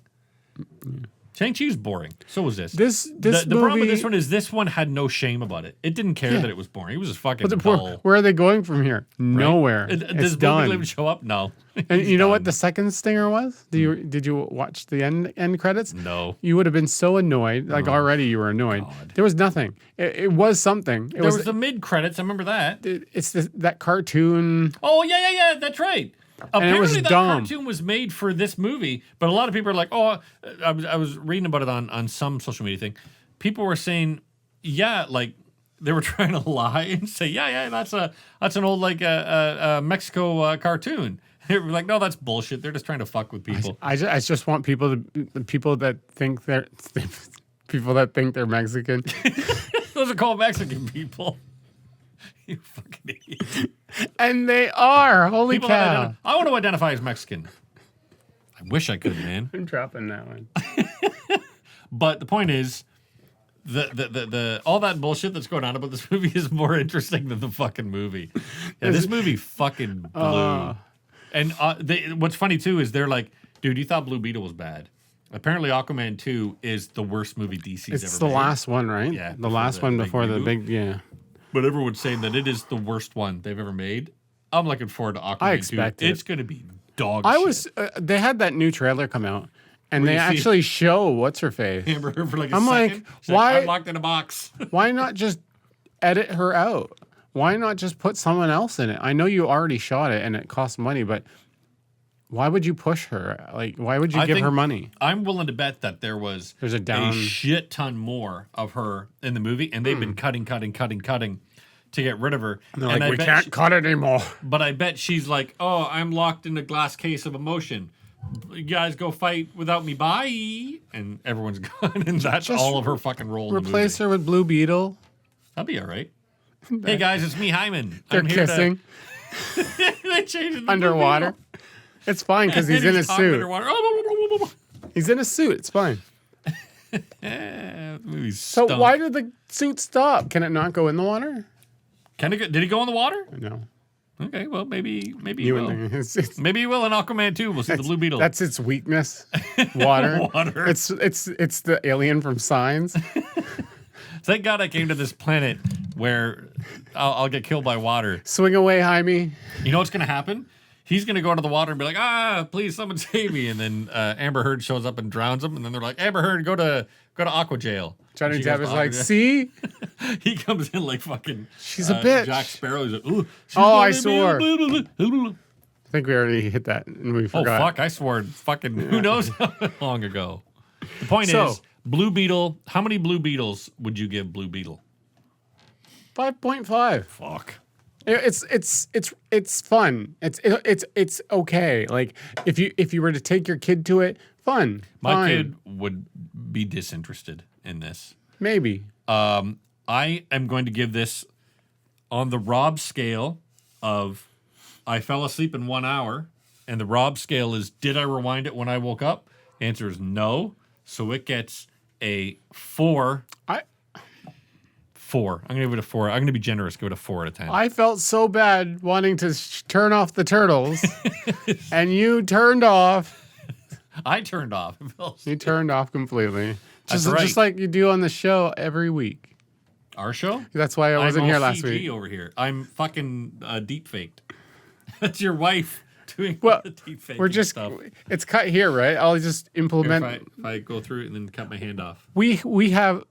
Shang-Chi's boring. So was this. The problem with this one had no shame about it. It didn't care that it was boring. It was just fucking dull. Where are they going from here? Nowhere. Does done. Beetle even show up? No. And you know what the second stinger was? Did you watch the end credits? No. You would have been so annoyed. Like already you were annoyed. God. There was nothing. It was something. There was the mid credits. I remember that. It's that cartoon. Oh yeah. That's right. Apparently that dumb. cartoon was made for this movie, but a lot of people are like, "Oh, I was reading about it on some social media thing." People were saying, "Yeah, like they were trying to lie and say, yeah, that's an old like Mexico cartoon." They were like, "No, that's bullshit. They're just trying to fuck with people." I just want people that think they're Mexican. Those are called Mexican people. You fucking idiot. And they are. Holy People cow. I want to identify as Mexican. I wish I could, man. I'm dropping that one. But the point is, the all that bullshit that's going on about this movie is more interesting than the fucking movie. Yeah, this movie fucking blew. And what's funny too is they're like, dude, you thought Blue Beetle was bad. Apparently, Aquaman 2 is the worst movie DC's ever made. It's the last one, right? Yeah. The last one before the big, yeah. But everyone's saying that it is the worst one they've ever made. I'm looking forward to Aquaman 2. I expect it. It's going to be dog shit. They had that new trailer come out, and they actually show what's her face. Amber Heard for like a I'm second. like, She's why? I'm locked in a box. Why not just edit her out? Why not just put someone else in it? I know you already shot it and it costs money, but why would you push her? Like, why would you give her money? I'm willing to bet that there's a shit ton more of her in the movie, and they've been cutting to get rid of her. And they're like, we can't cut it anymore. But I bet she's like, oh, I'm locked in a glass case of emotion. You guys go fight without me, bye. And everyone's gone, and that's just all of her fucking role. Replace her with Blue Beetle. That'd be all right. Hey guys, it's me, Hyman. They're kissing. They changed it underwater. It's fine because he's in a suit. Underwater. He's in a suit. It's fine. So why did the suit stop? Can it not go in the water? Did he go in the water? No. Okay, well maybe he will. Maybe he will in Aquaman 2. We'll see the Blue Beetle. That's its weakness. Water. Water. It's the alien from Signs. Thank God I came to this planet where I'll get killed by water. Swing away, Jaime. You know what's gonna happen? He's gonna go into the water and be like, please, someone save me. And then Amber Heard shows up and drowns him. And then they're like, Amber Heard, go to Aqua Jail. Johnny Depp is like, see? He comes in like fucking. She's a bitch. Jack Sparrow. He's like, ooh. I swore. I think we already hit that and we forgot. Oh fuck! I swore fucking who knows how long ago. The point is, Blue Beetle. How many Blue Beetles would you give Blue Beetle? 5.5. Fuck. It's fun. It's okay. Like if you were to take your kid to it, fun. My kid would be disinterested in this. Maybe. I am going to give this on the Rob scale of I fell asleep in 1 hour, and the Rob scale is did I rewind it when I woke up? The answer is no. So it gets a 4. 4. I'm going to give it a 4. I'm going to be generous. Give it a 4 out of 10. I felt so bad wanting to turn off the turtles, and you turned off. I turned off. You turned off completely. Just like you do on the show every week. Our show? That's why I wasn't here last CG week. Over here. I'm fucking deep faked. That's your wife doing the deep fake. We're just stuff. It's cut here, right? I'll just implement. Here, if I go through it and then cut my hand off. We have.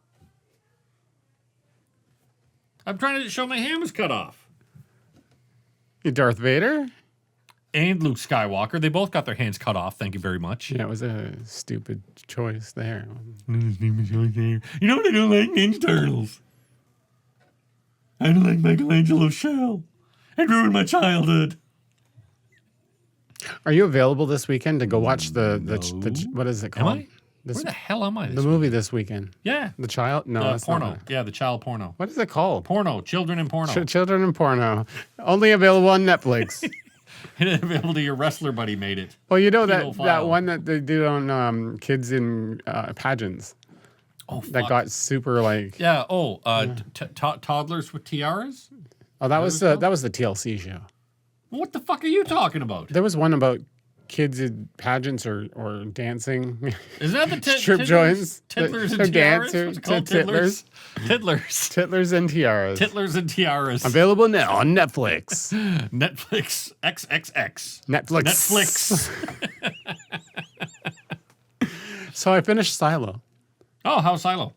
I'm trying to show my hand was cut off. Darth Vader? and Luke Skywalker. They both got their hands cut off. Thank you very much. Yeah, it was a stupid choice there. You know what I don't like? Ninja Turtles. I don't like Michelangelo's shell. It ruined my childhood. Are you available this weekend to go watch the what is it Am called? I? Where the hell am I? The movie this weekend. Yeah. The child? No, The that's porno. not. Yeah, the child porno. What is it called? Porno. Children in porno. Children in porno. Only available on Netflix. Available to your wrestler buddy made it. Well, you know that Pedophile. one that they do on kids in pageants Oh, fuck. that got super like. Yeah. Oh, toddlers with tiaras? Oh, that was the TLC show. What the fuck are you talking about? There was one about kids in pageants or dancing. Is that the Strip joints? Titlers They're and tiaras? dancers, What's it called? titlers. Titlers. Titlers and tiaras. Titlers and tiaras. Available now on Netflix. Netflix XXX. Netflix. So I finished Silo. Oh, how's Silo?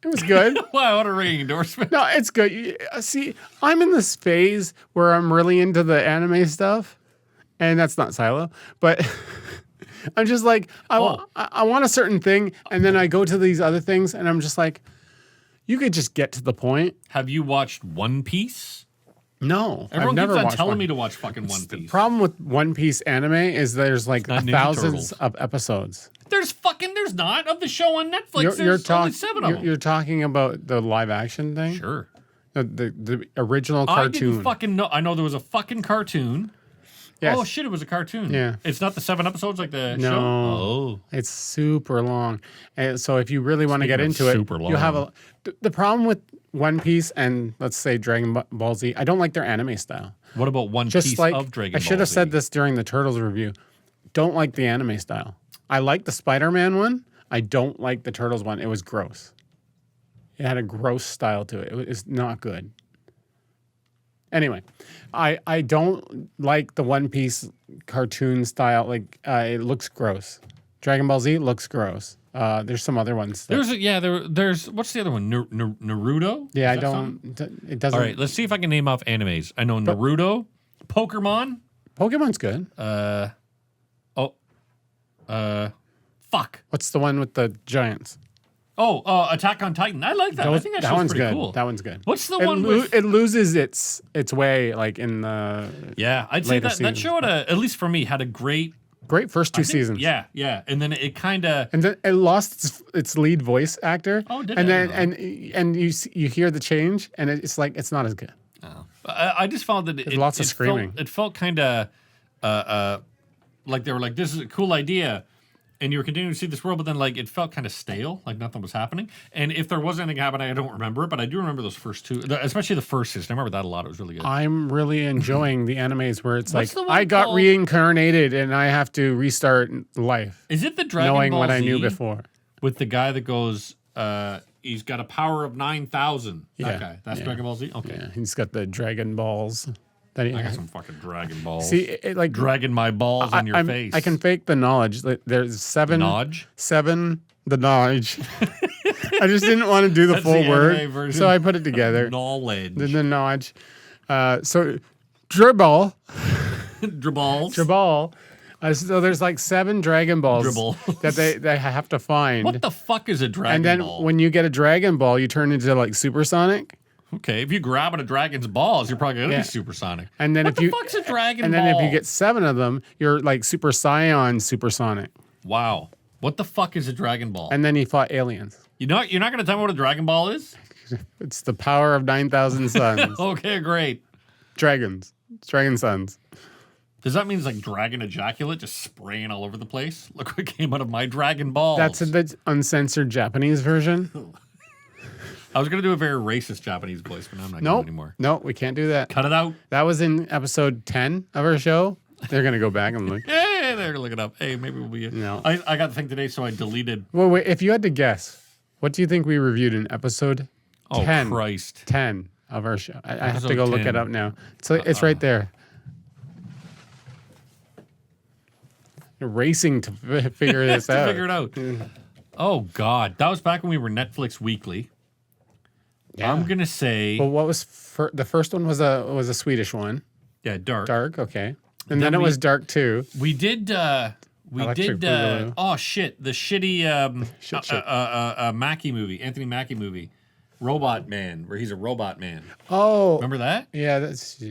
It was good. Wow, what a ringing endorsement. No, it's good. See, I'm in this phase where I'm really into the anime stuff, and that's not Silo, but I'm just like, I want a certain thing, and then I go to these other things, and I'm just like, you could just get to the point. Have you watched One Piece? No, Everyone I've never keeps on watched telling one. me to watch fucking One Piece. Problem with One Piece anime is there's like not Ninja thousands Turtles. of episodes. There's not of the show on Netflix. You're There's only 7 of them. You're talking about the live action thing? Sure. The original I cartoon. didn't fucking know. I know there was a fucking cartoon. Yes. Oh shit, it was a cartoon. Yeah. It's not the 7 episodes like the No. show? Oh. It's super long. And so if you really want to get Speaking into of it, super you have long. the problem with One Piece and let's say Dragon Ball Z, I don't like their anime style. What about One Just Piece like of Dragon I Ball should have Z? said this during the Turtles review. Don't like the anime style. I like the Spider-Man one. I don't like the Turtles one. It was gross. It had a gross style to it. It was not good. Anyway, I don't like the One Piece cartoon style. Like it looks gross. Dragon Ball Z looks gross. There's some other ones. There's what's the other one? Naruto? Yeah, Is I that something? don't. It doesn't. All right, let's see if I can name off animes. I know Naruto, Pokemon. Pokemon's good. Fuck. What's the one with the giants? Oh, Attack on Titan. I like that. I think that show's one's pretty good. cool. That one's good. What's the one with? It loses its way like in the Yeah, I'd say later that seasons. show at least for me had a great great first two seasons. Yeah, and then it kind of And then it lost its lead voice actor. Oh, did and it? then and you hear the change and it's like it's not as good. I just found that lots of screaming. It felt kind of like they were like, "This is a cool idea," and you were continuing to see this world, but then like it felt kind of stale, like nothing was happening. And if there was anything happening, I don't remember it, but I do remember those first two, especially the first season. I remember that a lot. It was really good. I'm really enjoying the animes where it's What's like the one I got called- reincarnated and I have to restart life, Is it the Dragon knowing Ball what I Z knew before. with the guy that goes? He's got a power of 9,000. That Yeah, guy. That's yeah. Dragon Ball Z. Okay, Yeah, he's got the Dragon Balls. That he I got some fucking Dragon Balls. See, it, like Dragging my balls on your face. I can fake the knowledge. Like, there's seven. Nodge? The knowledge. I just didn't want to do the That's full the anime word, version. so I put it together. Knowledge. The knowledge. So dribble. Dribballs. So there's like 7 Dragon Balls Dribble. that they have to find. What the fuck is a Dragon and then Ball? when you get a Dragon Ball, you turn into like Supersonic. Okay, if you grab at a dragon's balls, you're probably gonna Yeah. be supersonic. And then what if the you fuck's a Dragon and Ball? then if you get 7 of them, you're like Super Saiyan Supersonic. wow, what the fuck is a Dragon Ball? And then he fought aliens. You're not gonna tell me what a Dragon Ball is? It's the power of 9,000 suns. Okay, great. Dragons. Dragon sons. Does that mean it's like dragon ejaculate just spraying all over the place? Look what came out of my Dragon Balls. That's the uncensored Japanese version. I was gonna do a very racist Japanese voice, but I'm not going anymore. No, we can't do that. Cut it out. That was in episode 10 of our show. They're going to go back and look. Hey, they're gonna look it up. Hey, maybe we'll be. No. I got the thing today, so I deleted. Well, wait, if you had to guess, what do you think we reviewed in episode Oh 10? Christ! 10 of our show. I have to Episode go look 10. it up now. So it's right there. You're racing to figure this To out. figure it out. Oh God, that was back when we were Netflix Weekly. Yeah. I'm gonna say, Well, what was the first one was a Swedish one. Yeah, Dark. Dark, okay. And then it was Dark 2. We did. Electric Boogaloo. Oh shit! The shitty Mackie movie, Anthony Mackie movie, Robot Man, where he's a robot man. Oh, Remember that? yeah, that's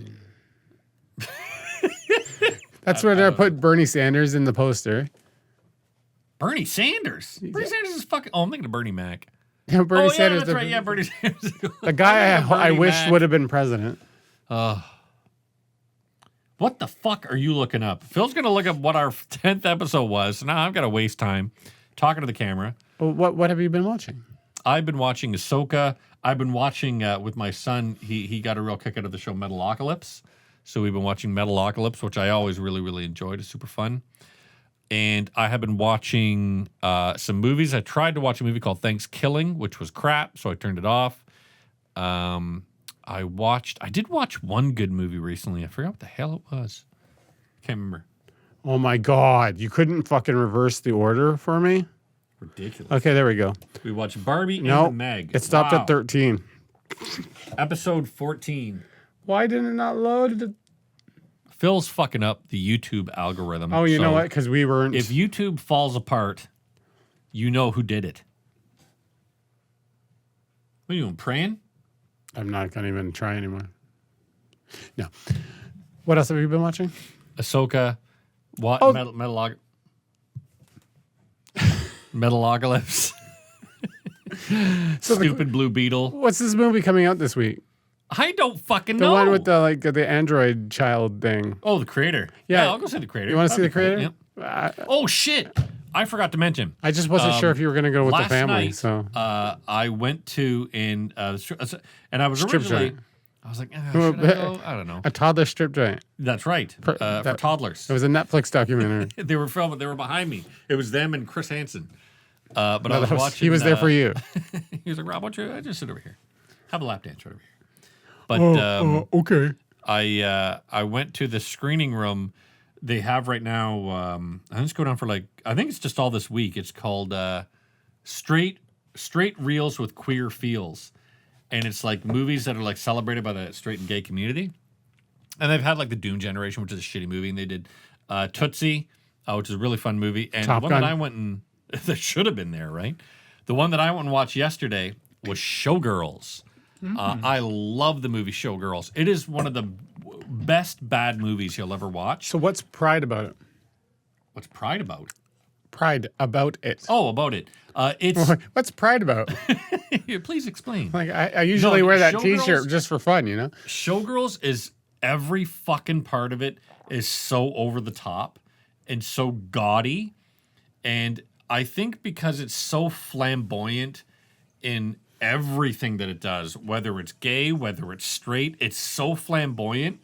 where they put Bernie Sanders in the poster. Bernie Sanders. Bernie Sanders is fucking. Oh, I'm thinking of Bernie Mac. Yeah, Bernie Sanders. That's right. Yeah, Bernie Sanders. The guy I wish Mac. would have been president. What the fuck are you looking up? Phil's gonna look up what our 10th episode was. Now I'm gonna waste time talking to the camera. Well, what have you been watching? I've been watching Ahsoka. I've been watching with my son. He got a real kick out of the show Metalocalypse. So we've been watching Metalocalypse, which I always really, really enjoyed. It's super fun. And I have been watching some movies. I tried to watch a movie called Thanksgiving, which was crap, so I turned it off. I did watch one good movie recently. I forgot what the hell it was. Can't remember. Oh my God. You couldn't fucking reverse the order for me? Ridiculous. Okay, there we go. We watched Barbie and No, the Meg. it stopped at 13. Episode 14. Why didn't it not load? Phil's fucking up the YouTube algorithm. Oh, you know what? Because we weren't. If YouTube falls apart, you know who did it. What are you doing, praying? I'm not going to even try anymore. No. What else have you been watching? Ahsoka. What? Oh. Metalocalypse. Stupid Blue Beetle. What's this movie coming out this week? I don't fucking The know. one with the android child thing. Oh, the creator. Yeah. I'll go see the creator. You want to see the That'd be creator? cool. Yep. Oh, shit. I forgot to mention. I just wasn't sure if you were going to go with the Last family. night, So I went to and I was Strip originally. joint. I was like, should I go? I don't know. a toddler strip joint. That's right. For toddlers. It was a Netflix documentary. They were filming. They were behind me. It was them and Chris Hansen. But I was watching. He was there for you. He was like, Rob, why don't you just sit over here? Have a lap dance right over here. But okay. I went to the screening room they have right now. I think it's going on for I think it's just all this week. It's called Straight Reels with Queer Feels. And it's like movies that are like celebrated by the straight and gay community. And they've had like the Dune Generation, which is a shitty movie. And they did Tootsie, which is a really fun movie. And Top the one Gun. that I went and that should have been there, right? The one that I went and watched yesterday was Showgirls. I love the movie Showgirls. It is one of the best bad movies you'll ever watch. So what's Pride about it? What's Pride about? Pride about it. Oh, about it. It's What's Pride about? Please explain. Like I usually wear that Showgirls- T-shirt just for fun, you know. Showgirls is every fucking part of it is so over the top and so gaudy. And I think because it's so flamboyant in everything that it does, whether it's gay, whether it's straight, it's so flamboyant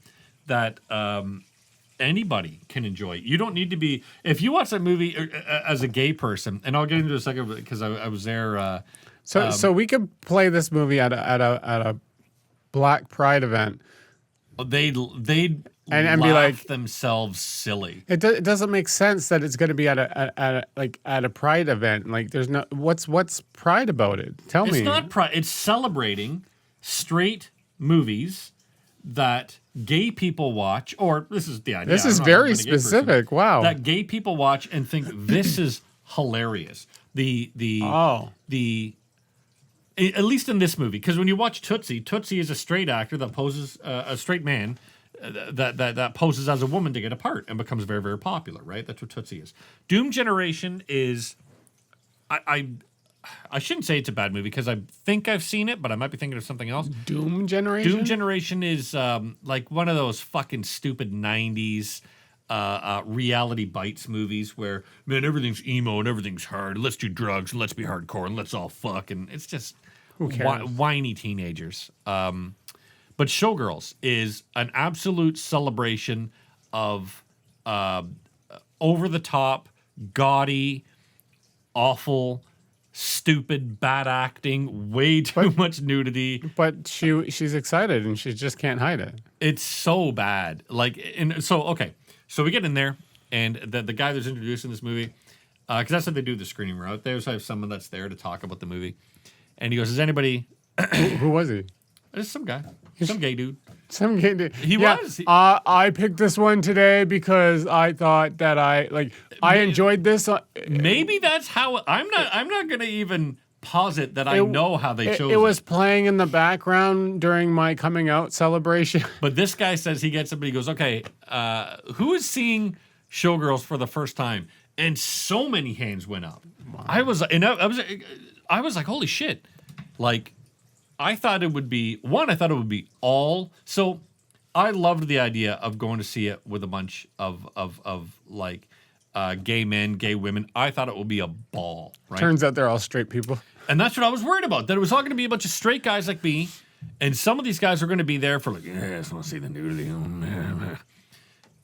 that anybody can enjoy it. You don't need to be, if you watch that movie as a gay person, and I'll get into it in a second because I was there. So we could play this movie at a Black Pride event. They'd And laugh be like- themselves silly. It doesn't make sense that it's going to be at a Pride event. Like, there's no what's Pride about it? Tell me. It's not pride. It's celebrating straight movies that gay people watch, or this is the idea. This I'm is not very even a gay person, specific. Wow. That gay people watch and think this is hilarious. At least in this movie, because when you watch Tootsie is a straight actor that poses a straight man that poses as a woman to get a part and becomes very, very popular, right? That's what Tootsie is. Doom Generation is, I shouldn't say it's a bad movie because I think I've seen it, but I might be thinking of something else. Doom Generation? Doom Generation is like one of those fucking stupid 90s reality bites movies where, man, everything's emo and everything's hard. Let's do drugs and let's be hardcore and let's all fuck. And it's just whiny teenagers. But Showgirls is an absolute celebration of over-the-top, gaudy, awful, stupid, bad acting, way too much nudity. But she's excited and she just can't hide it. It's so bad. So we get in there, and the guy that's introducing this movie, because that's what they do the screening route. They always have someone that's there to talk about the movie. And he goes, is anybody... Who was he? It's some guy. Some gay dude. Some kid. He was. I picked this one today because I thought that I enjoyed this. Maybe that's how. I'm not going to even posit that I know how they chose it. It was playing in the background during my coming out celebration. But this guy says he gets it, but he goes, okay, who is seeing Showgirls for the first time? And so many hands went up. Wow. I was like, holy shit. Like, I thought it would be all. So I loved the idea of going to see it with a bunch of like gay men, gay women. I thought it would be a ball, right? Turns out they're all straight people. And that's what I was worried about. That it was all going to be a bunch of straight guys like me. And some of these guys are going to be there for like, yeah, I just want to see the nudity.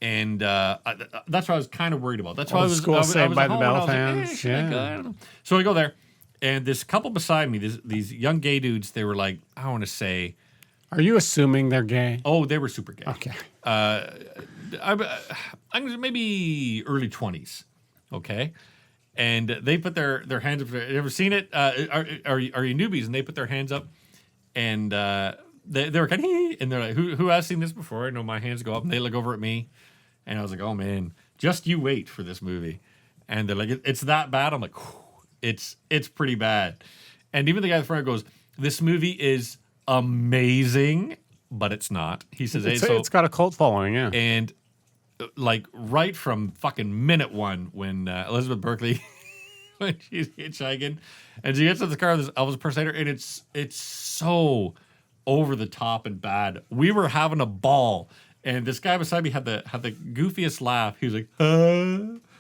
And that's what I was kind of worried about. That's why I was Saved by the Bell like, fans. I don't know. So I go there, and this couple beside me, these young gay dudes, they were like, I want to say, are you assuming they're gay? oh, they were super gay. Okay. I'm maybe early 20s, okay? And they put their hands up. You ever seen it? Are you newbies? And they put their hands up, and they were kind of, and they're like, who has seen this before? I know my hands go up, and they look over at me, and I was like, oh man, just you wait for this movie. And they're like, it's that bad? I'm like, it's pretty bad. And even the guy in the front goes, this movie is amazing, but it's not. He says, it's got a cult following, yeah. And like right from fucking minute one when Elizabeth Berkley, when she's hitchhiking, and she gets in the car with this Elvis impersonator, and it's so over the top and bad. We were having a ball, and this guy beside me had the goofiest laugh. He was like,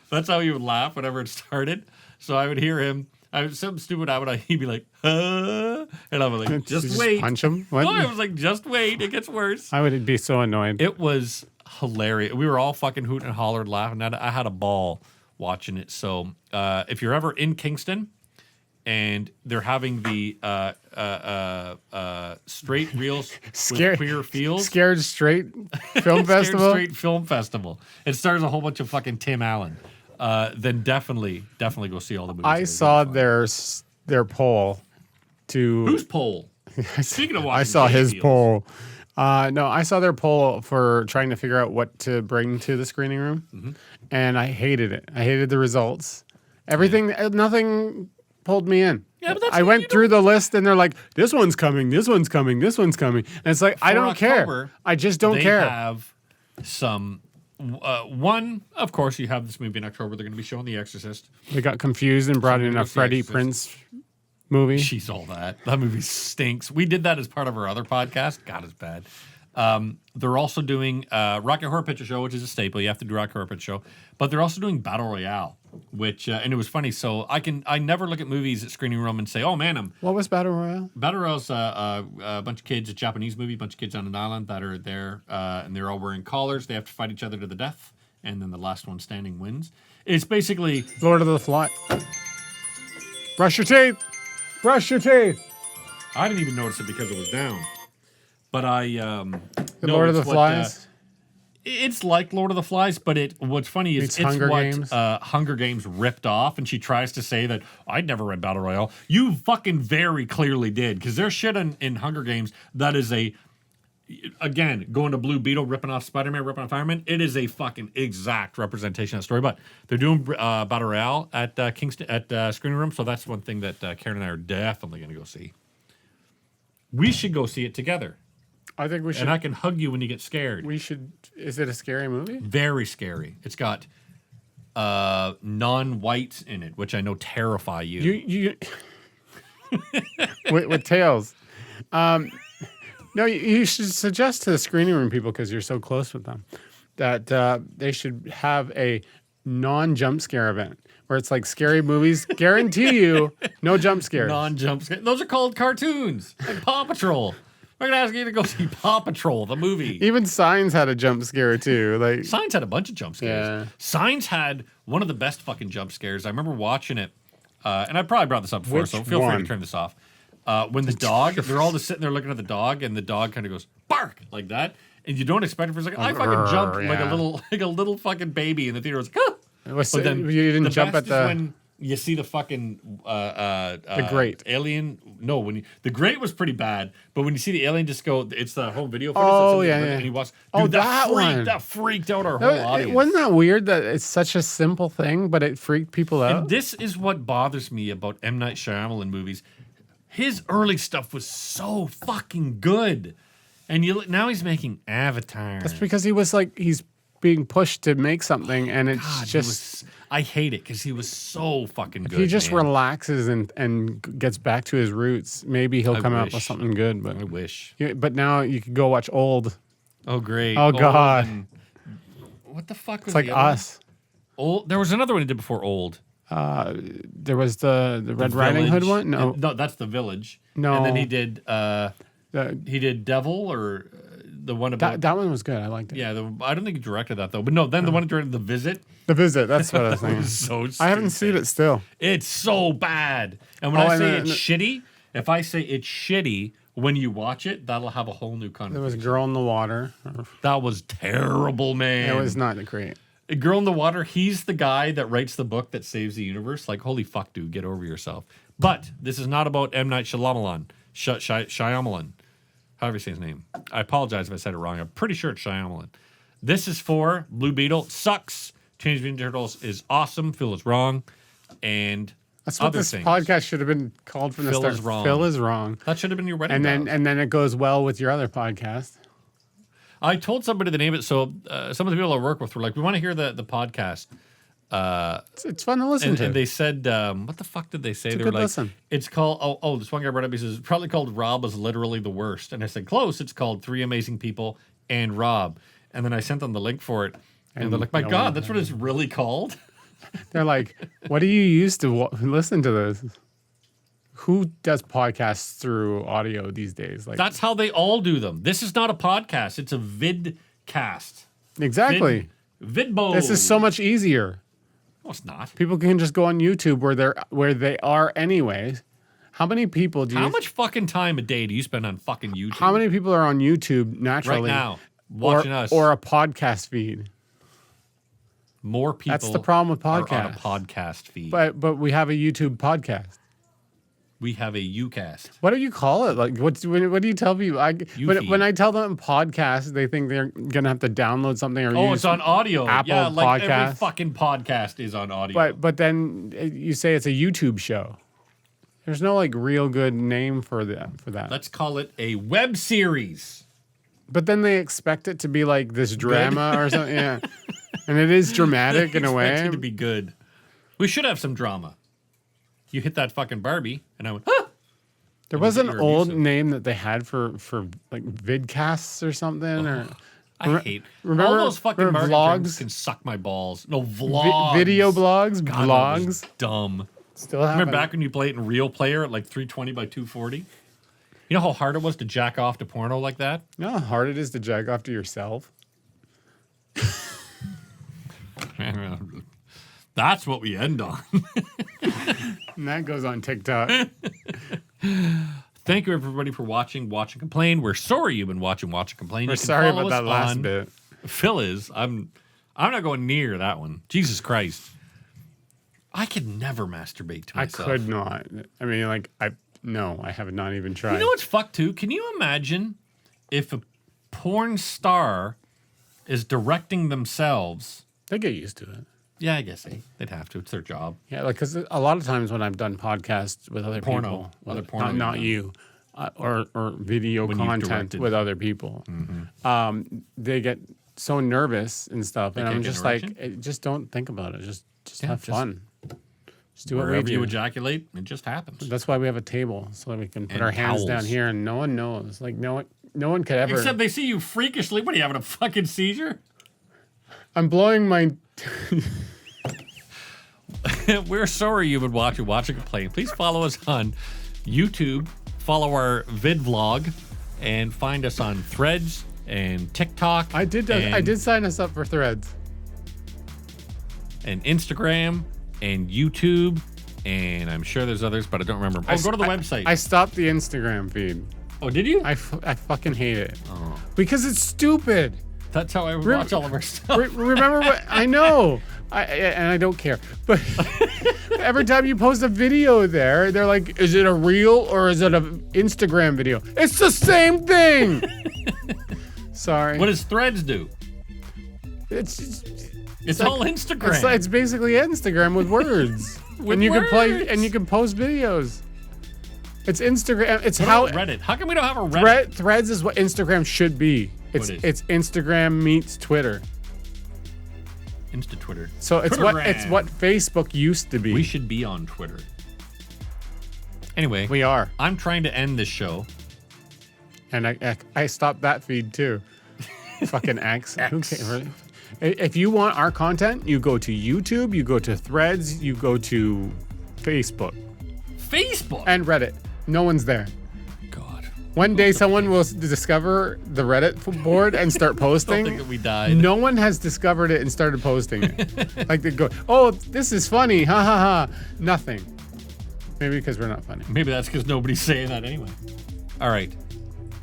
that's how he would laugh whenever it started. So I would hear him. I was something stupid happened. He'd be like, and I was like, just wait. Punch him? What? No, I was like, just wait. It gets worse. I would be so annoyed. It was hilarious. We were all fucking hooting and hollering, laughing. I had a ball watching it. So if you're ever in Kingston and they're having the straight reels with queer feels. Scared Straight Film Festival? Straight Film Festival. It stars a whole bunch of fucking Tim Allen. Then definitely go see all the movies. I saw their poll to... Whose poll? Speaking of watching I saw his feels. poll. No, I saw their poll for trying to figure out what to bring to the screening room, and I hated it. I hated the results. Everything, nothing pulled me in. Yeah, but that's I went through the list, and they're like, "This one's coming. This one's coming. This one's coming." And it's like, I don't care. I just don't care. They have some. One, of course, you have this movie in October. They're going to be showing The Exorcist. They got confused and brought in a Freddie Prinze movie. She's all that. That movie stinks. We did that as part of our other podcast. God, it's bad. They're also doing Rocky Horror Picture Show, which is a staple. You have to do Rocky Horror Picture Show. But they're also doing Battle Royale, which and it was funny. So I never look at movies at screening room and say, oh man, What was Battle Royale? Battle Royale's a bunch of kids, a Japanese movie, a bunch of kids on an island that are there, and they're all wearing collars. They have to fight each other to the death, and then the last one standing wins. It's basically Lord of the Flies. Brush your teeth. Brush your teeth. I didn't even notice it because it was down. But Lord of the Flies. It's like Lord of the Flies, but what's funny is it's Hunger what Games. Hunger Games ripped off, and she tries to say that I'd never read Battle Royale. You fucking very clearly did, because there's shit in Hunger Games that is again, going to Blue Beetle, ripping off Spider-Man, ripping off Iron Man. It is a fucking exact representation of the story. But they're doing Battle Royale at Kingston at Screening Room, so that's one thing that Karen and I are definitely going to go see. We should go see it together. I think we should. And I can hug you when you get scared. We should. Is it a scary movie? Very scary. It's got non-whites in it, which I know terrify you. You with tails. No, you should suggest to the screening room people, because you're so close with them, that they should have a non-jump scare event where it's like scary movies. Guarantee you, no jump scares. Non-jump scare. Those are called cartoons, like Paw Patrol. We're gonna ask you to go see Paw Patrol, the movie. Even Signs had a jump scare too. Like Signs had a bunch of jump scares. Yeah. Signs had one of the best fucking jump scares. I remember watching it, and I probably brought this up before, so feel free to turn this off. When the dog, they're all just sitting there looking at the dog, and the dog kind of goes bark like that, and you don't expect it for a second. I fucking jumped like a little fucking baby in the theater. I was like, ah! then you didn't jump at the. you see the fucking The Great. alien. No, the Great was pretty bad, but when you see the alien just go, it's the home video footage. Oh, that's yeah, in the- yeah. And he watched. Oh, Dude, that one. That freaked out our whole audience. Wasn't that weird that it's such a simple thing, but it freaked people out? And this is what bothers me about M. Night Shyamalan movies. His early stuff was so fucking good, and now he's making Avatar. That's because he's being pushed to make something, and it's God, just I hate it because he was so fucking good. he just man. relaxes and gets back to his roots. Maybe he'll come out with wish. something good. But I wish. but now you could go watch Old. Oh great. Oh, God. What the fuck was It's like the other Us. one? Old. There was another one he did before Old. There was the Red The Riding Hood Village. one. No, No, that's The Village. No. And then he did the- Devil or the one about that one was good. I liked it. yeah. I don't think he directed that though. But no, then the one he directed, The Visit. The Visit. That's what I was thinking. So I haven't seen stupid. it still. It's so bad. And when Oh, I and say then- it's shitty, if I say it's shitty when you watch it, that'll have a whole new There connotation. was a Girl in the Water. That was terrible, man. It was not great. A Girl in the Water, he's the guy that writes the book that saves the universe. Like, holy fuck, dude, get over yourself. But this is not about M. Night Shyamalan. Shyamalan. However you say his name. I apologize if I said it wrong. I'm pretty sure it's Shyamalan. This is for Blue Beetle. Sucks. Teenage Mutant Ninja Turtles is awesome. Phil is wrong. And That's what other this things. podcast should have been called from the Phil start. is wrong. Phil is wrong. That should have been your wedding And then vows. and then it goes well with your other podcast. I told somebody to name it. So some of the people I work with were like, we want to hear the podcast. It's fun to listen to. And they said, what the fuck did they say? a They good were like, listen. it's called, this one guy brought up, he says, it's probably called Rob is literally the worst. And I said, close, it's called Three Amazing People and Rob. And then I sent them the link for it. And they're like, my no God, one- that's what it's really called? They're like, what do you use to listen to this? Who does podcasts through audio these days? Like That's how they all do them. This is not a podcast. It's a vidcast. exactly. Vidbo. This is so much easier. No, it's not. People can just go on YouTube where they are anyways. How many people do you? How much fucking time a day do you spend on fucking YouTube? How many people are on YouTube naturally right now watching us? or a podcast feed? More people. That's the problem with are on a podcasts. podcast feed. But we have a YouTube podcast. We have a Ucast. What do you call it? Like what do you tell people? Feed. When I tell them podcast, they think they're gonna have to download something or Oh, use it's on audio. Apple yeah, like every Podcast. fucking podcast is on audio. But then you say it's a YouTube show. There's no like real good name for that. let's call it a web series. But then they expect it to be like this drama or something. Yeah, and it is dramatic in a Expect way. it to be good. We should have some drama. You hit that fucking Barbie, and I went, ah! There was an you're old abusive. name that they had for like vidcasts or something or I hate remember- all those fucking remember marketing vlogs? can suck my balls. No vlogs, video blogs, God, that was vlogs. dumb. Still happen. Remember back when you played it in Real Player at like 320 by 240? You know how hard it was to jack off to porno like that? You know how hard it is to jack off to yourself? That's what we end on. And that goes on TikTok. Thank you, everybody, for watching Watch and Complain. We're sorry you've been watching Watch and Complain. We're You can sorry follow about us that last on- bit. Phil is. I'm not going near that one. Jesus Christ. I could never masturbate to I myself. could not. I mean, like, I have not even tried. You know what's fucked too? Can you imagine if a porn star is directing themselves? They get used to it. Yeah, I guess they'd have to. It's their job. Yeah, like because a lot of times when I've done podcasts with other Porno. people, Other well, porno not you've you, or video When you've content directed. with other people, they get so nervous and stuff, and I'm can't get just an like, erection? just don't think about it. Just Yeah, have just- fun. Just do what we Wherever you do. ejaculate, it just happens. That's why we have a table so that we can put And our hands down towels. here, and no one knows. Like no one could ever. Except they see you freakishly. What are you having a fucking seizure? I'm blowing my. We're sorry you would watch and complain. Please follow us on YouTube, follow our vid vlog, and find us on Threads and TikTok. I did sign us up for Threads. And Instagram and YouTube, and I'm sure there's others, but I don't remember. Oh, go to the website. I stopped the Instagram feed. Oh, did you? I fucking hate it Oh. because it's stupid. That's how I watch all of our stuff. Remember what I know, and I don't care. But every time you post a video there, they're like, "Is it a reel or is it an Instagram video?" It's the same thing. Sorry. What does Threads do? It's all Instagram. It's basically Instagram with words. With can play words. and you can post videos. It's Instagram. It's What how about Reddit. How come we don't have a Reddit? Threads is what Instagram should be. What is? It's Instagram meets Twitter. Insta Twitter. So it's Twittergram. what Facebook used to be. We should be on Twitter. Anyway, We are. I'm trying to end this show. And I stopped that feed too. Fucking X. Who cares? If you want our content, you go to YouTube, you go to Threads, you go to Facebook Facebook. and Reddit. No one's there. God. One day someone will discover the Reddit board and start I posting. don't think that we died. No one has discovered it and started posting it. Like they go, "Oh, this is funny. Ha ha ha." Nothing. Maybe because we're not funny. Maybe that's because nobody's saying that anyway. All right.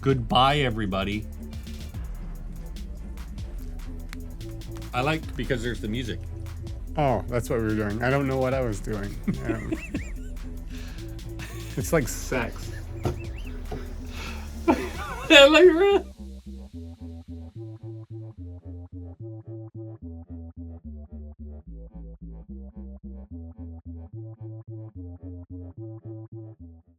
Goodbye, everybody. I like because there's the music. Oh, that's what we were doing. I don't know what I was doing. It's like sex. I like